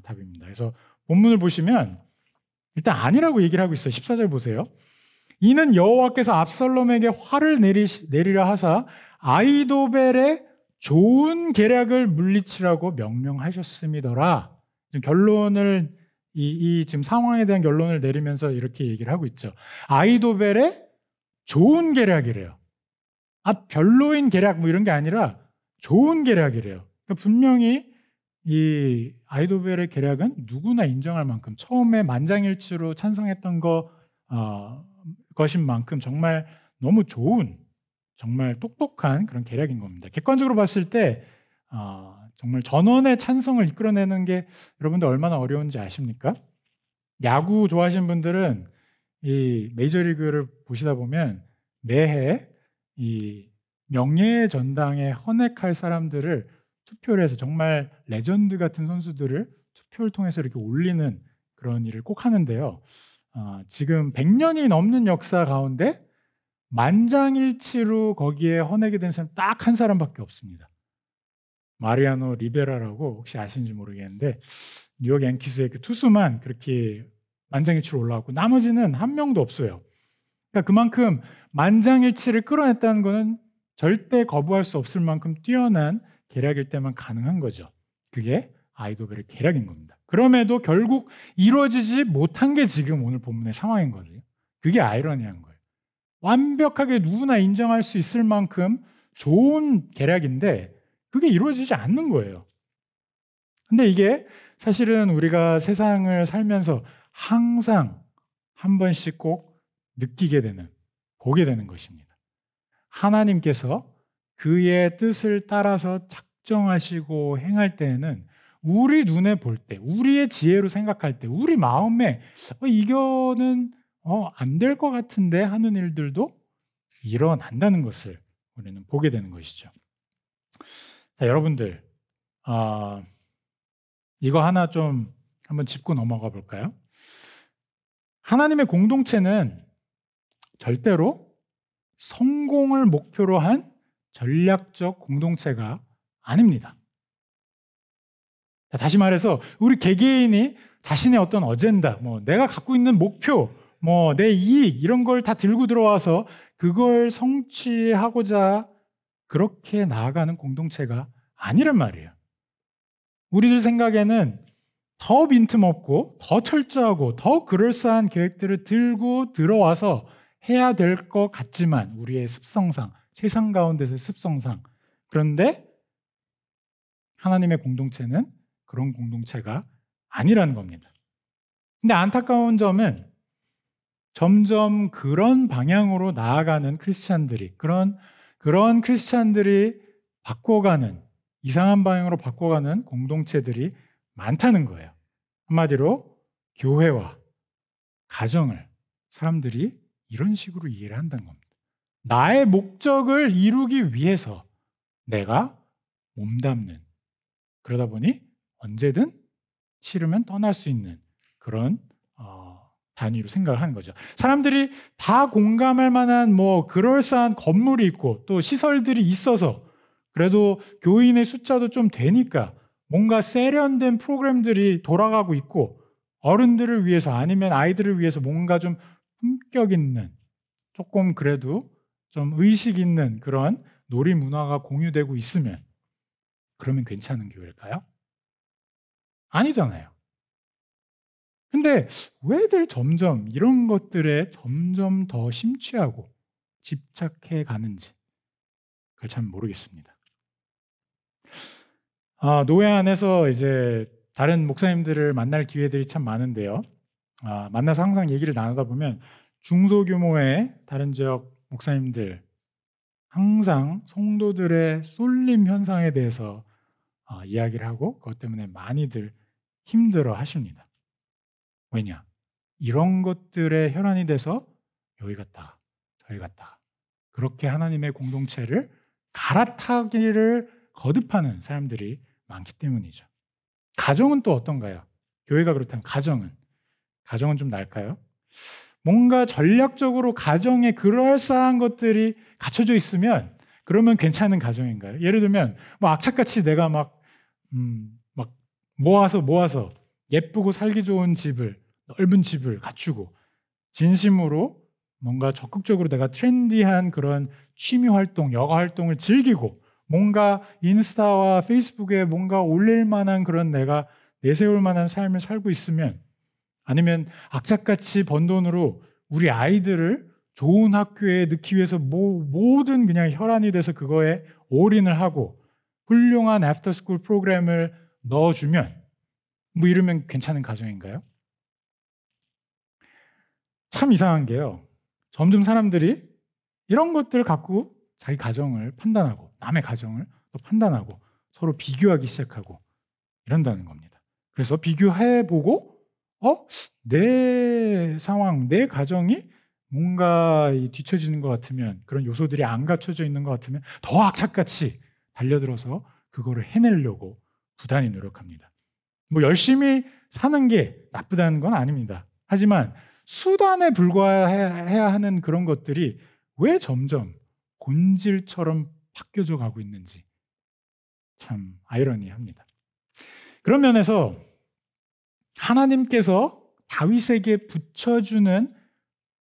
답입니다. 그래서 본문을 보시면 일단 아니라고 얘기를 하고 있어요. 14절 보세요. 이는 여호와께서 압살롬에게 화를 내리려 하사 아히도벨의 좋은 계략을 물리치라고 명령하셨음이더라. 지금 결론을 지금 상황에 대한 결론을 내리면서 이렇게 얘기를 하고 있죠. 아히도벨의 좋은 계략이래요. 별로인 계략 이런 게 아니라 좋은 계략이래요. 그러니까 분명히 이 아히도벨의 계략은 누구나 인정할 만큼 처음에 만장일치로 찬성했던 것인 만큼 정말 너무 좋은, 정말 똑똑한 그런 계략인 겁니다. 객관적으로 봤을 때 정말 전원의 찬성을 이끌어내는 게 여러분들 얼마나 어려운지 아십니까? 야구 좋아하시는 분들은 이 메이저리그를 보시다 보면 매해 이 명예의 전당에 헌액할 사람들을 투표를 해서 정말 레전드 같은 선수들을 투표를 통해서 이렇게 올리는 그런 일을 꼭 하는데요. 지금 100년이 넘는 역사 가운데 만장일치로 거기에 헌액이 된 사람 딱 한 사람밖에 없습니다. 마리아노 리베라라고 혹시 아시는지 모르겠는데 뉴욕 양키스의 그 투수만 그렇게 만장일치로 올라왔고 나머지는 한 명도 없어요. 그러니까 그만큼 만장일치를 끌어냈다는 것은 절대 거부할 수 없을 만큼 뛰어난 계략일 때만 가능한 거죠. 그게 아이도벨의 계략인 겁니다. 그럼에도 결국 이루어지지 못한 게 지금 오늘 본문의 상황인 거죠. 그게 아이러니한 거예요. 완벽하게 누구나 인정할 수 있을 만큼 좋은 계략인데 그게 이루어지지 않는 거예요. 근데 이게 사실은 우리가 세상을 살면서 항상 한 번씩 꼭 느끼게 되는, 보게 되는 것입니다. 하나님께서 그의 뜻을 따라서 작정하시고 행할 때에는 우리 눈에 볼 때, 우리의 지혜로 생각할 때, 우리 마음에 이거는 안 될 것 같은데 하는 일들도 일어난다는 것을 우리는 보게 되는 것이죠. 자, 여러분들 이거 하나 좀 한번 짚고 넘어가 볼까요? 하나님의 공동체는 절대로 성공을 목표로 한 전략적 공동체가 아닙니다. 다시 말해서 우리 개개인이 자신의 어떤 어젠다, 내가 갖고 있는 목표, 내 이익 이런 걸 다 들고 들어와서 그걸 성취하고자 그렇게 나아가는 공동체가 아니란 말이에요. 우리들 생각에는 더 빈틈없고 더 철저하고 더 그럴싸한 계획들을 들고 들어와서 해야 될 것 같지만 우리의 습성상, 세상 가운데서의 습성상, 그런데 하나님의 공동체는 그런 공동체가 아니라는 겁니다. 근데 안타까운 점은 점점 그런 방향으로 나아가는 크리스찬들이, 그런 크리스찬들이 바꿔가는, 이상한 방향으로 바꿔가는 공동체들이 많다는 거예요. 한마디로 교회와 가정을 사람들이 이런 식으로 이해를 한다는 겁니다. 나의 목적을 이루기 위해서 내가 몸담는, 그러다 보니 언제든 싫으면 떠날 수 있는 그런 단위로 생각을 하는 거죠. 사람들이 다 공감할 만한 그럴싸한 건물이 있고 또 시설들이 있어서 그래도 교인의 숫자도 좀 되니까 뭔가 세련된 프로그램들이 돌아가고 있고 어른들을 위해서 아니면 아이들을 위해서 뭔가 좀 품격 있는, 조금 그래도 좀 의식 있는 그런 놀이 문화가 공유되고 있으면 그러면 괜찮은 교회일까요? 아니잖아요. 근데 왜들 점점 이런 것들에 점점 더 심취하고 집착해 가는지 그걸 참 모르겠습니다. 노회 안에서 이제 다른 목사님들을 만날 기회들이 참 많은데요. 만나서 항상 얘기를 나누다 보면 중소규모의 다른 지역 목사님들 항상 성도들의 쏠림 현상에 대해서 이야기를 하고 그것 때문에 많이들 힘들어 하십니다. 왜냐? 이런 것들에 혈안이 돼서 여기 갔다가 저기 갔다가 그렇게 하나님의 공동체를 갈아타기를 거듭하는 사람들이 많기 때문이죠. 가정은 또 어떤가요? 교회가 그렇다면 가정은 좀 나을까요? 뭔가 전략적으로 가정에 그럴싸한 것들이 갖춰져 있으면 그러면 괜찮은 가정인가요? 예를 들면 악착같이 내가 막 모아서 예쁘고 살기 좋은 집을, 넓은 집을 갖추고 진심으로 뭔가 적극적으로 내가 트렌디한 그런 취미 활동, 여가 활동을 즐기고 뭔가 인스타와 페이스북에 뭔가 올릴 만한 그런 내가 내세울 만한 삶을 살고 있으면, 아니면 악착같이 번 돈으로 우리 아이들을 좋은 학교에 넣기 위해서 모든 그냥 혈안이 돼서 그거에 올인을 하고 훌륭한 애프터스쿨 프로그램을 넣어주면 이러면 괜찮은 가정인가요? 참 이상한 게요. 점점 사람들이 이런 것들을 갖고 자기 가정을 판단하고 남의 가정을 또 판단하고 서로 비교하기 시작하고 이런다는 겁니다. 그래서 비교해보고 내 상황, 내 가정이 뭔가 뒤처지는 것 같으면, 그런 요소들이 안 갖춰져 있는 것 같으면 더 악착같이 달려들어서 그거를 해내려고 부단히 노력합니다. 뭐 열심히 사는 게 나쁘다는 건 아닙니다. 하지만 수단에 불과해야 하는 그런 것들이 왜 점점 본질처럼 바뀌어져 가고 있는지 참 아이러니합니다. 그런 면에서 하나님께서 다윗에게 붙여주는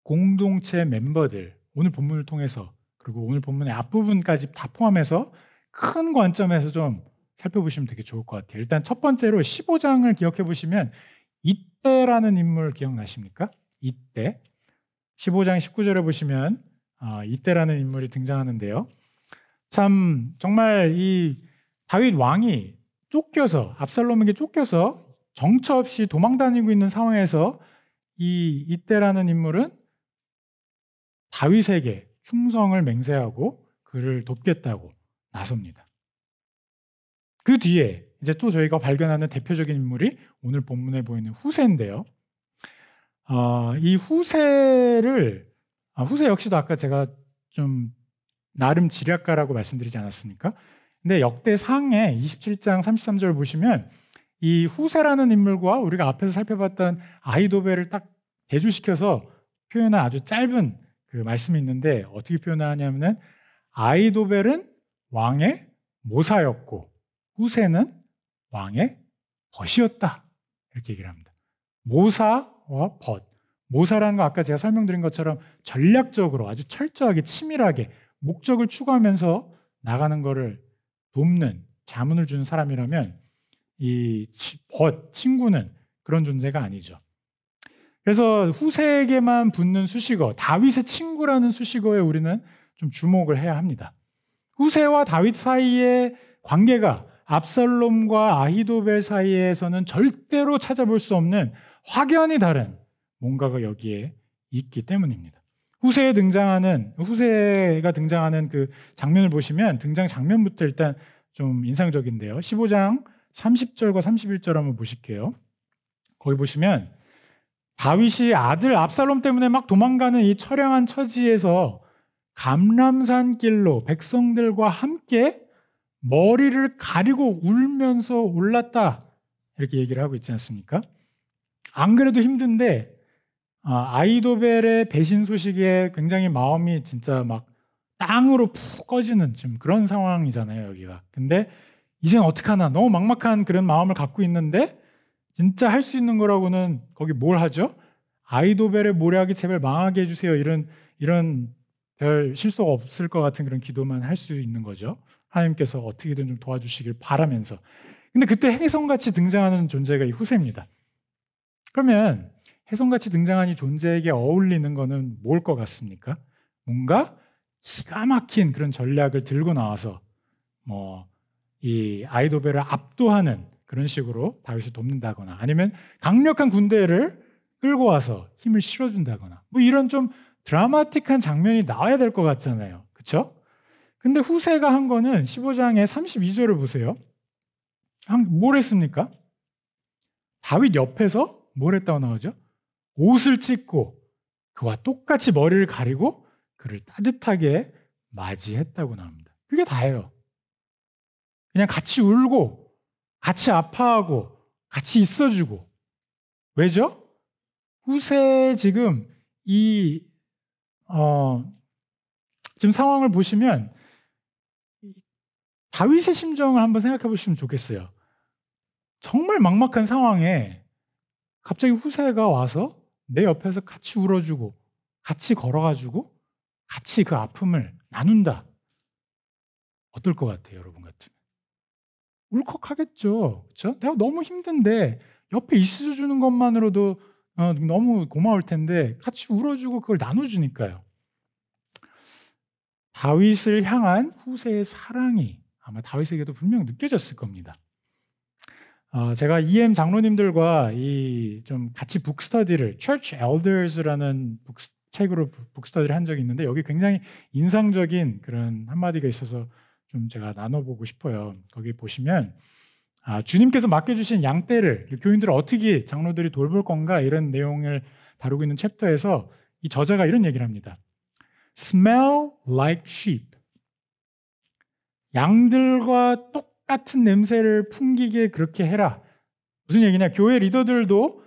공동체 멤버들, 오늘 본문을 통해서, 그리고 오늘 본문의 앞부분까지 다 포함해서 큰 관점에서 좀 살펴보시면 되게 좋을 것 같아요. 일단 첫 번째로 15장을 기억해 보시면 이때라는 인물 기억나십니까? 이때. 15장 19절에 보시면 이때라는 인물이 등장하는데요. 참 정말 이 다윗 왕이 쫓겨서, 압살롬에게 쫓겨서 정처 없이 도망다니고 있는 상황에서 이때라는 인물은 다윗에게 충성을 맹세하고 그를 돕겠다고 나섭니다. 그 뒤에 이제 또 저희가 발견하는 대표적인 인물이 오늘 본문에 보이는 후세인데요. 이 후세 역시도 아까 제가 좀 나름 지략가라고 말씀드리지 않았습니까? 근데 역대상에 27장 33절 보시면 이 후세라는 인물과 우리가 앞에서 살펴봤던 아히도벨을 딱 대조시켜서 표현한 아주 짧은 그 말씀이 있는데, 어떻게 표현하냐면은 아히도벨은 왕의 모사였고 후세는 왕의 벗이었다, 이렇게 얘기를 합니다. 모사와 벗. 모사라는 거 아까 제가 설명드린 것처럼 전략적으로 아주 철저하게 치밀하게 목적을 추구하면서 나가는 거를 돕는, 자문을 주는 사람이라면 이 벗, 친구는 그런 존재가 아니죠. 그래서 후세에게만 붙는 수식어, 다윗의 친구라는 수식어에 우리는 좀 주목을 해야 합니다. 후세와 다윗 사이의 관계가 압살롬과 아히도벨 사이에서는 절대로 찾아볼 수 없는 확연히 다른 뭔가가 여기에 있기 때문입니다. 후세가 등장하는 그 장면을 보시면 등장 장면부터 일단 좀 인상적인데요. 15장 30절과 31절 한번 보실게요. 거기 보시면 다윗이 아들 압살롬 때문에 막 도망가는 이 처량한 처지에서 감람산 길로 백성들과 함께 머리를 가리고 울면서 올랐다, 이렇게 얘기를 하고 있지 않습니까? 안 그래도 힘든데 아히도벨의 배신 소식에 굉장히 마음이 진짜 막 땅으로 푹 꺼지는 지금 그런 상황이잖아요, 여기가. 근데 이젠 어떡하나, 너무 막막한 그런 마음을 갖고 있는데 진짜 할 수 있는 거라고는 거기 뭘 하죠? 아히도벨의 모략이 제발 망하게 해주세요, 이런 별 실수가 없을 것 같은 그런 기도만 할 수 있는 거죠. 하나님께서 어떻게든 좀 도와주시길 바라면서. 근데 그때 혜성같이 등장하는 존재가 이 후세입니다. 그러면 혜성같이 등장한 이 존재에게 어울리는 거는 뭘 것 같습니까? 뭔가 기가 막힌 그런 전략을 들고 나와서 이 아히도벨을 압도하는 그런 식으로 다윗을 돕는다거나, 아니면 강력한 군대를 끌고 와서 힘을 실어준다거나, 뭐 이런 좀 드라마틱한 장면이 나와야 될 것 같잖아요. 그렇죠? 근데 후세가 한 거는 15장의 32절을 보세요. 뭘 했습니까? 다윗 옆에서 뭘 했다고 나오죠? 옷을 찢고 그와 똑같이 머리를 가리고 그를 따뜻하게 맞이했다고 나옵니다. 그게 다예요. 그냥 같이 울고 같이 아파하고 같이 있어주고. 왜죠? 후세 지금 지금 상황을 보시면 다윗의 심정을 한번 생각해 보시면 좋겠어요. 정말 막막한 상황에 갑자기 후세가 와서 내 옆에서 같이 울어주고 같이 걸어가지고 같이 그 아픔을 나눈다. 어떨 것 같아요, 여러분 같으면? 울컥하겠죠. 그렇죠? 내가 너무 힘든데 옆에 있어주는 것만으로도 너무 고마울 텐데 같이 울어주고 그걸 나눠주니까요. 다윗을 향한 후세의 사랑이 아마 다윗에게도 분명 느껴졌을 겁니다. 제가 EM 장로님들과 좀 같이 북스터디를, Church Elders라는 책으로 북스터디를 한 적이 있는데, 여기 굉장히 인상적인 그런 한마디가 있어서 좀 제가 나눠보고 싶어요. 거기 보시면 주님께서 맡겨주신 양떼를 교인들을 어떻게 장로들이 돌볼 건가 이런 내용을 다루고 있는 챕터에서 이 저자가 이런 얘기를 합니다. Smell like sheep. 양들과 똑같은 냄새를 풍기게 그렇게 해라. 무슨 얘기냐? 교회 리더들도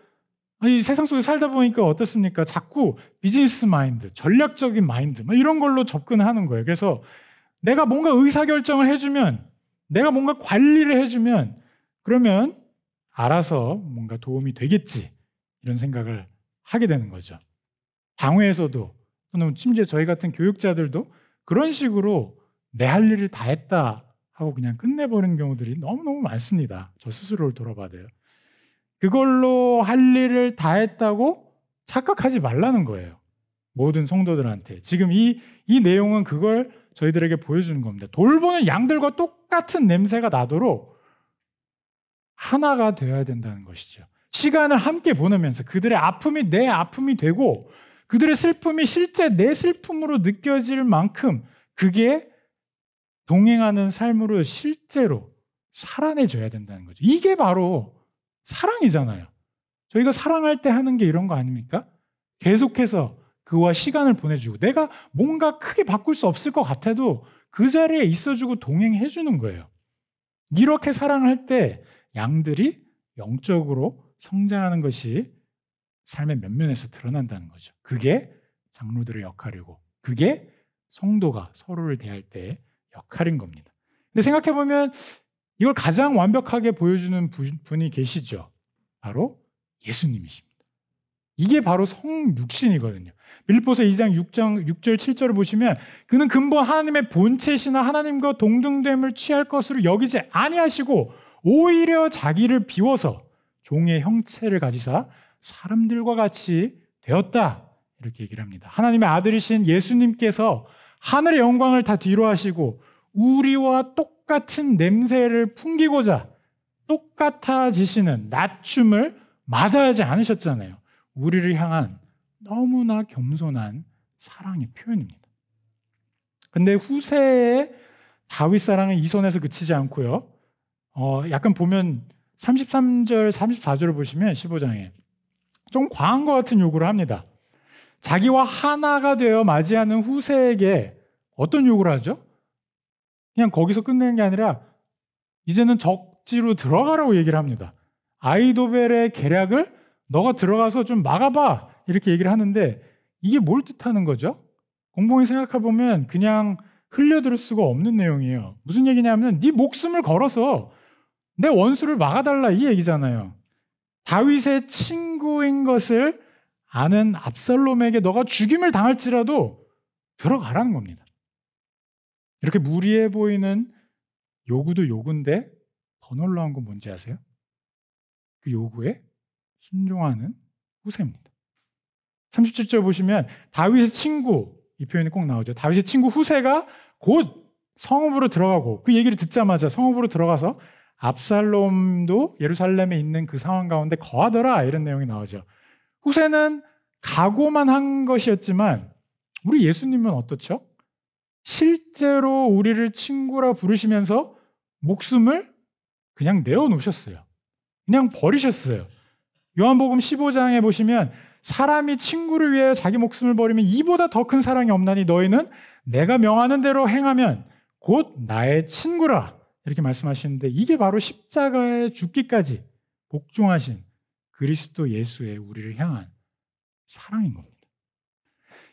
이 세상 속에 살다 보니까 어떻습니까? 자꾸 비즈니스 마인드, 전략적인 마인드 이런 걸로 접근하는 거예요. 그래서 내가 뭔가 의사결정을 해주면, 내가 뭔가 관리를 해주면 그러면 알아서 뭔가 도움이 되겠지 이런 생각을 하게 되는 거죠. 당회에서도 또는 심지어 저희 같은 교육자들도 그런 식으로 내 할 일을 다 했다 하고 그냥 끝내버리는 경우들이 너무너무 많습니다. 저 스스로를 돌아봐도요. 그걸로 할 일을 다 했다고 착각하지 말라는 거예요. 모든 성도들한테. 지금 이 내용은 그걸 저희들에게 보여주는 겁니다. 돌보는 양들과 똑같은 냄새가 나도록 하나가 되어야 된다는 것이죠. 시간을 함께 보내면서 그들의 아픔이 내 아픔이 되고 그들의 슬픔이 실제 내 슬픔으로 느껴질 만큼 그게 동행하는 삶으로 실제로 살아내줘야 된다는 거죠. 이게 바로 사랑이잖아요. 저희가 사랑할 때 하는 게 이런 거 아닙니까? 계속해서 그와 시간을 보내주고 내가 뭔가 크게 바꿀 수 없을 것 같아도 그 자리에 있어주고 동행해주는 거예요. 이렇게 사랑할 때 양들이 영적으로 성장하는 것이 삶의 면면에서 드러난다는 거죠. 그게 장로들의 역할이고 그게 성도가 서로를 대할 때의 역할인 겁니다. 근데 생각해보면 이걸 가장 완벽하게 보여주는 분이 계시죠. 바로 예수님이십니다. 이게 바로 성육신이거든요. 빌립보서 2장 6절 7절을 보시면 그는 근본 하나님의 본체시나 하나님과 동등됨을 취할 것으로 여기지 아니하시고 오히려 자기를 비워서 종의 형체를 가지사 사람들과 같이 되었다. 이렇게 얘기를 합니다. 하나님의 아들이신 예수님께서 하늘의 영광을 다 뒤로 하시고 우리와 똑같은 냄새를 풍기고자 똑같아지시는 낮춤을 마다하지 않으셨잖아요. 우리를 향한 너무나 겸손한 사랑의 표현입니다. 근데 후세의 다윗 사랑은 이 선에서 그치지 않고요. 약간 보면 33절, 34절을 보시면 15장에 좀 과한 것 같은 요구를 합니다. 자기와 하나가 되어 맞이하는 후세에게 어떤 요구를 하죠? 그냥 거기서 끝내는 게 아니라 이제는 적지로 들어가라고 얘기를 합니다. 아이도벨의 계략을 너가 들어가서 좀 막아봐 이렇게 얘기를 하는데 이게 뭘 뜻하는 거죠? 공공히 생각해보면 그냥 흘려들을 수가 없는 내용이에요. 무슨 얘기냐면 네 목숨을 걸어서 내 원수를 막아달라 이 얘기잖아요. 다윗의 친구인 것을 아는 압살롬에게 너가 죽임을 당할지라도 들어가라는 겁니다. 이렇게 무리해 보이는 요구도 요구인데 더 놀라운 건 뭔지 아세요? 그 요구에 순종하는 후세입니다. 37절 보시면 다윗의 친구, 이 표현이 꼭 나오죠. 다윗의 친구 후세가 곧 성읍으로 들어가고 그 얘기를 듣자마자 성읍으로 들어가서 압살롬도 예루살렘에 있는 그 상황 가운데 거하더라 이런 내용이 나오죠. 후세는 각오만 한 것이었지만 우리 예수님은 어떻죠? 실제로 우리를 친구라 부르시면서 목숨을 그냥 내어놓으셨어요. 그냥 버리셨어요. 요한복음 15장에 보시면 사람이 친구를 위해 자기 목숨을 버리면 이보다 더 큰 사랑이 없나니 너희는 내가 명하는 대로 행하면 곧 나의 친구라 이렇게 말씀하시는데 이게 바로 십자가에 죽기까지 복종하신 그리스도 예수의 우리를 향한 사랑인 겁니다.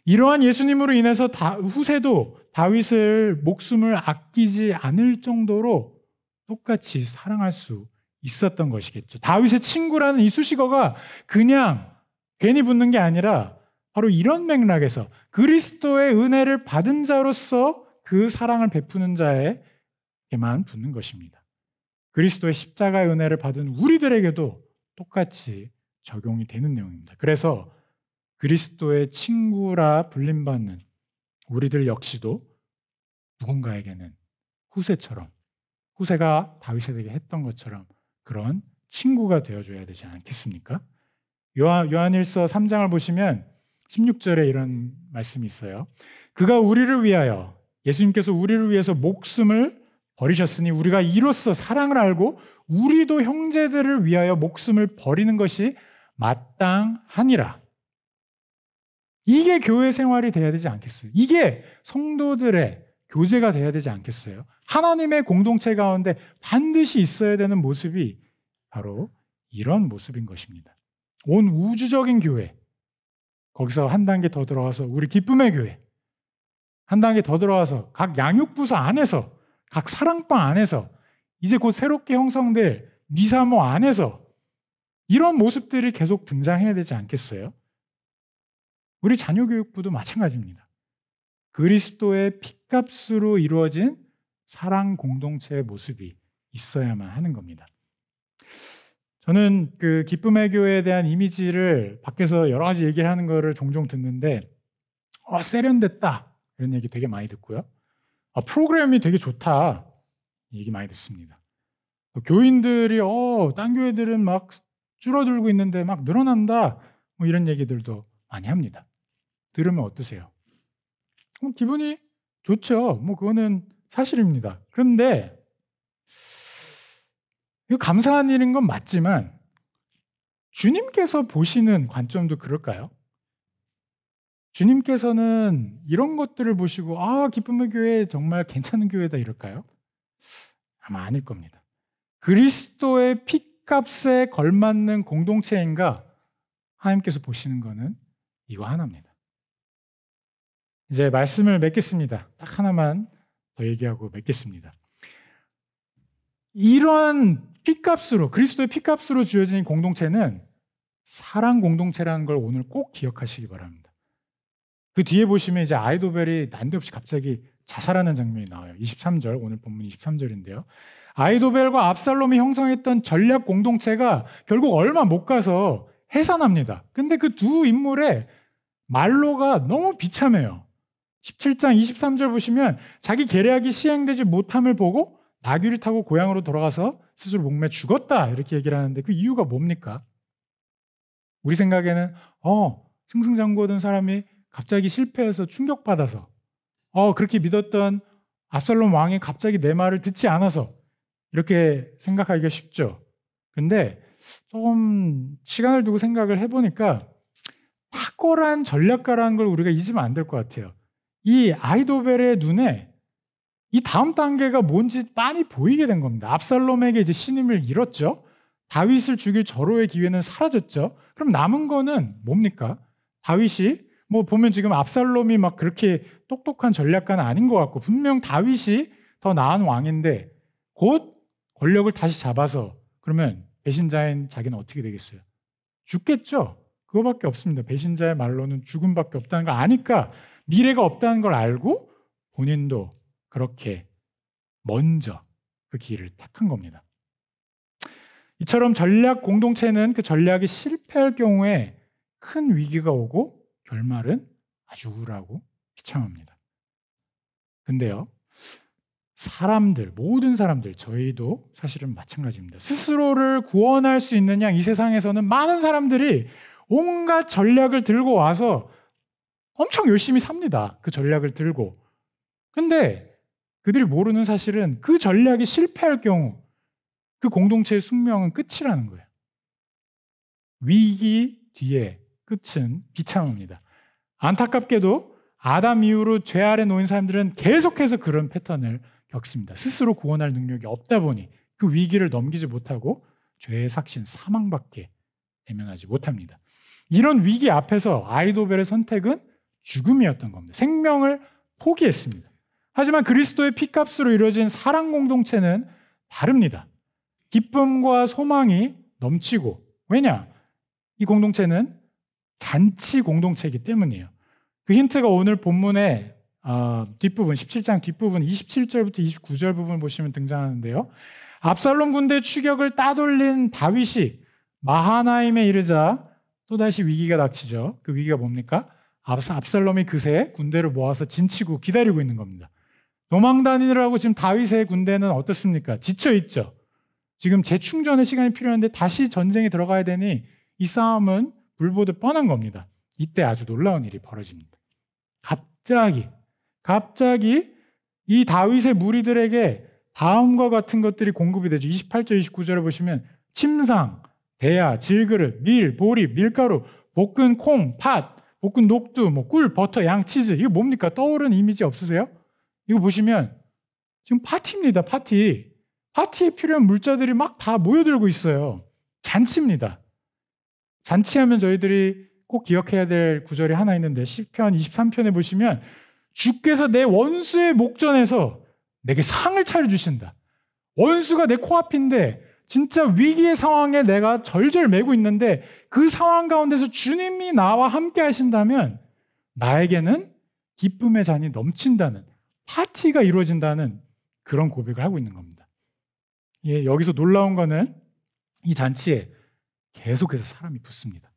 이러한 예수님으로 인해서 후세도 다윗을 목숨을 아끼지 않을 정도로 똑같이 사랑할 수 있었던 것이겠죠. 다윗의 친구라는 이 수식어가 그냥 괜히 붙는 게 아니라 바로 이런 맥락에서 그리스도의 은혜를 받은 자로서 그 사랑을 베푸는 자에게만 붙는 것입니다. 그리스도의 십자가의 은혜를 받은 우리들에게도 똑같이 적용이 되는 내용입니다. 그래서 그리스도의 친구라 불림받는 우리들 역시도 누군가에게는 후세처럼 후세가 다윗에게 했던 것처럼 그런 친구가 되어줘야 되지 않겠습니까? 요한일서 3장을 보시면 16절에 이런 말씀이 있어요. 그가 우리를 위하여 예수님께서 우리를 위해서 목숨을 버리셨으니 우리가 이로써 사랑을 알고 우리도 형제들을 위하여 목숨을 버리는 것이 마땅하니라. 이게 교회 생활이 돼야 되지 않겠어요? 이게 성도들의 교제가 돼야 되지 않겠어요? 하나님의 공동체 가운데 반드시 있어야 되는 모습이 바로 이런 모습인 것입니다. 온 우주적인 교회, 거기서 한 단계 더 들어가서 우리 기쁨의 교회, 한 단계 더 들어가서 각 양육부서 안에서, 각 사랑방 안에서, 이제 곧 새롭게 형성될 미사모 안에서 이런 모습들이 계속 등장해야 되지 않겠어요? 우리 자녀교육부도 마찬가지입니다. 그리스도의 핏값으로 이루어진 사랑 공동체의 모습이 있어야만 하는 겁니다. 저는 그 기쁨의 교회에 대한 이미지를 밖에서 여러 가지 얘기를 하는 거를 종종 듣는데 세련됐다 이런 얘기 되게 많이 듣고요. 프로그램이 되게 좋다 얘기 많이 듣습니다. 교인들이 딴 교회들은 막 줄어들고 있는데 막 늘어난다 뭐 이런 얘기들도 많이 합니다. 들으면 어떠세요? 기분이 좋죠. 뭐 그거는 사실입니다. 그런데 이거 감사한 일인 건 맞지만 주님께서 보시는 관점도 그럴까요? 주님께서는 이런 것들을 보시고 기쁨의 교회 정말 괜찮은 교회다 이럴까요? 아마 아닐 겁니다. 그리스도의 핏값에 걸맞는 공동체인가 하나님께서 보시는 거는 이거 하나입니다. 이제 말씀을 맺겠습니다. 딱 하나만 더 얘기하고 맺겠습니다. 이런 핏값으로, 그리스도의 핏값으로 주어진 공동체는 사랑 공동체라는 걸 오늘 꼭 기억하시기 바랍니다. 그 뒤에 보시면 이제 아이도벨이 난데없이 갑자기 자살하는 장면이 나와요. 23절, 오늘 본문 23절인데요. 아이도벨과 압살롬이 형성했던 전략 공동체가 결국 얼마 못 가서 해산합니다. 근데 그 두 인물의 말로가 너무 비참해요. 17장 23절 보시면 자기 계략이 시행되지 못함을 보고 나귀를 타고 고향으로 돌아가서 스스로 목매 죽었다 이렇게 얘기를 하는데 그 이유가 뭡니까? 우리 생각에는 승승장구하던 사람이 갑자기 실패해서 충격받아서 그렇게 믿었던 압살롬 왕이 갑자기 내 말을 듣지 않아서 이렇게 생각하기가 쉽죠. 근데 조금 시간을 두고 생각을 해보니까 탁월한 전략가라는 걸 우리가 잊으면 안 될 것 같아요. 이 아이도벨의 눈에 이 다음 단계가 뭔지 빤히 보이게 된 겁니다. 압살롬에게 이제 신임을 잃었죠. 다윗을 죽일 절호의 기회는 사라졌죠. 그럼 남은 거는 뭡니까? 다윗이 뭐 보면 지금 압살롬이 막 그렇게 똑똑한 전략가는 아닌 것 같고 분명 다윗이 더 나은 왕인데 곧 권력을 다시 잡아서 그러면 배신자인 자기는 어떻게 되겠어요? 죽겠죠. 그거밖에 없습니다. 배신자의 말로는 죽음밖에 없다는 걸 아니까 미래가 없다는 걸 알고 본인도 그렇게 먼저 그 길을 택한 겁니다. 이처럼 전략 공동체는 그 전략이 실패할 경우에 큰 위기가 오고 결말은 아주 우울하고 비참합니다. 근데요, 모든 사람들, 저희도 사실은 마찬가지입니다. 스스로를 구원할 수 있는 양 이 세상에서는 많은 사람들이 온갖 전략을 들고 와서 엄청 열심히 삽니다. 그 전략을 들고. 근데 그들이 모르는 사실은 그 전략이 실패할 경우 그 공동체의 숙명은 끝이라는 거예요. 위기 뒤에 끝은 비참합니다. 안타깝게도 아담 이후로 죄 아래 놓인 사람들은 계속해서 그런 패턴을 겪습니다. 스스로 구원할 능력이 없다 보니 그 위기를 넘기지 못하고 죄의 삭신 사망밖에 대면하지 못합니다. 이런 위기 앞에서 아이도벨의 선택은 죽음이었던 겁니다. 생명을 포기했습니다. 하지만 그리스도의 핏값으로 이루어진 사랑 공동체는 다릅니다. 기쁨과 소망이 넘치고, 왜냐? 이 공동체는 잔치 공동체이기 때문이에요. 그 힌트가 오늘 본문의 뒷부분, 17장 뒷부분 27절부터 29절 부분 보시면 등장하는데요. 압살롬 군대의 추격을 따돌린 다윗이 마하나임에 이르자 또다시 위기가 닥치죠. 그 위기가 뭡니까? 압살롬이 그새 군대를 모아서 진치고 기다리고 있는 겁니다. 도망 다니느라고 지금 다윗의 군대는 어떻습니까? 지쳐 있죠. 지금 재충전의 시간이 필요한데 다시 전쟁에 들어가야 되니 이 싸움은 불보듯 뻔한 겁니다. 이때 아주 놀라운 일이 벌어집니다. 갑자기 이 다윗의 무리들에게 다음과 같은 것들이 공급이 되죠. 28절, 29절에 보시면 침상, 대야, 질그릇, 밀, 보리, 밀가루, 볶은 콩, 팥, 볶은 녹두, 뭐 꿀, 버터, 양, 치즈. 이거 뭡니까? 떠오르는 이미지 없으세요? 이거 보시면 지금 파티입니다. 파티. 파티에 필요한 물자들이 막 다 모여들고 있어요. 잔치입니다. 잔치하면 저희들이 꼭 기억해야 될 구절이 하나 있는데 시편 23편에 보시면 주께서 내 원수의 목전에서 내게 상을 차려주신다. 원수가 내 코앞인데 진짜 위기의 상황에 내가 절절 매고 있는데 그 상황 가운데서 주님이 나와 함께 하신다면 나에게는 기쁨의 잔이 넘친다는, 파티가 이루어진다는 그런 고백을 하고 있는 겁니다. 예, 여기서 놀라운 거는 이 잔치에 계속해서 사람이 붙습니다.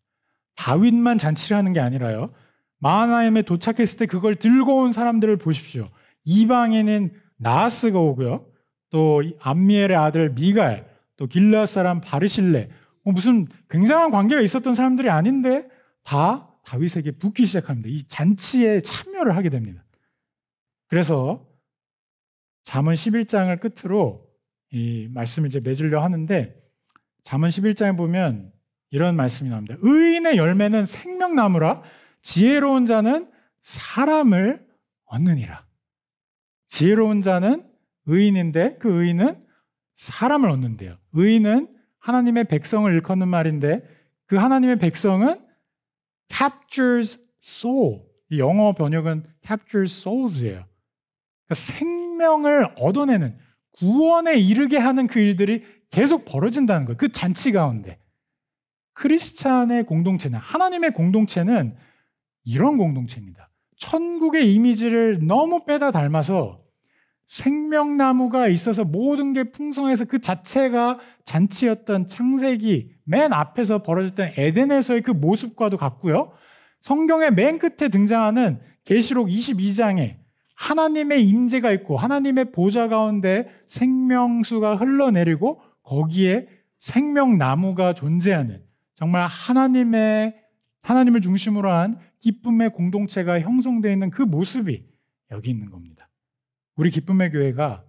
다윗만 잔치를 하는 게 아니라요, 마하나임에 도착했을 때 그걸 들고 온 사람들을 보십시오. 이방인인 나하스가 오고요, 또 암미엘의 아들 미갈, 또 길르앗 사람 바르실레, 무슨 굉장한 관계가 있었던 사람들이 아닌데 다 다윗에게 붙기 시작합니다. 이 잔치에 참여를 하게 됩니다. 그래서 잠언 11장을 끝으로 이 말씀을 이제 맺으려 하는데, 잠언 11장에 보면 이런 말씀이 나옵니다. 의인의 열매는 생명나무라 지혜로운 자는 사람을 얻느니라. 지혜로운 자는 의인인데 그 의인은 사람을 얻는데요. 의인은 하나님의 백성을 일컫는 말인데 그 하나님의 백성은 captures soul. 이 영어 번역은 captures souls예요. 그러니까 생명을 얻어내는, 구원에 이르게 하는 그 일들이 계속 벌어진다는 거예요. 그 잔치 가운데. 크리스찬의 공동체는, 하나님의 공동체는 이런 공동체입니다. 천국의 이미지를 너무 빼다 닮아서 생명나무가 있어서 모든 게 풍성해서 그 자체가 잔치였던 창세기 맨 앞에서 벌어졌던 에덴에서의 그 모습과도 같고요. 성경의 맨 끝에 등장하는 계시록 22장에 하나님의 임재가 있고 하나님의 보좌 가운데 생명수가 흘러내리고 거기에 생명나무가 존재하는, 정말 하나님을 중심으로 한 기쁨의 공동체가 형성되어 있는 그 모습이 여기 있는 겁니다. 우리 기쁨의 교회가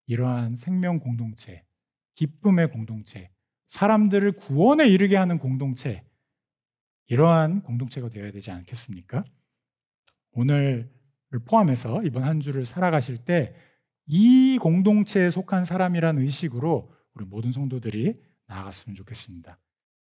이러한 생명 공동체, 기쁨의 공동체, 사람들을 구원에 이르게 하는 공동체, 이러한 공동체가 되어야 되지 않겠습니까? 오늘을 포함해서 이번 한 주를 살아가실 때 이 공동체에 속한 사람이란 의식으로 우리 모든 성도들이 나아갔으면 좋겠습니다.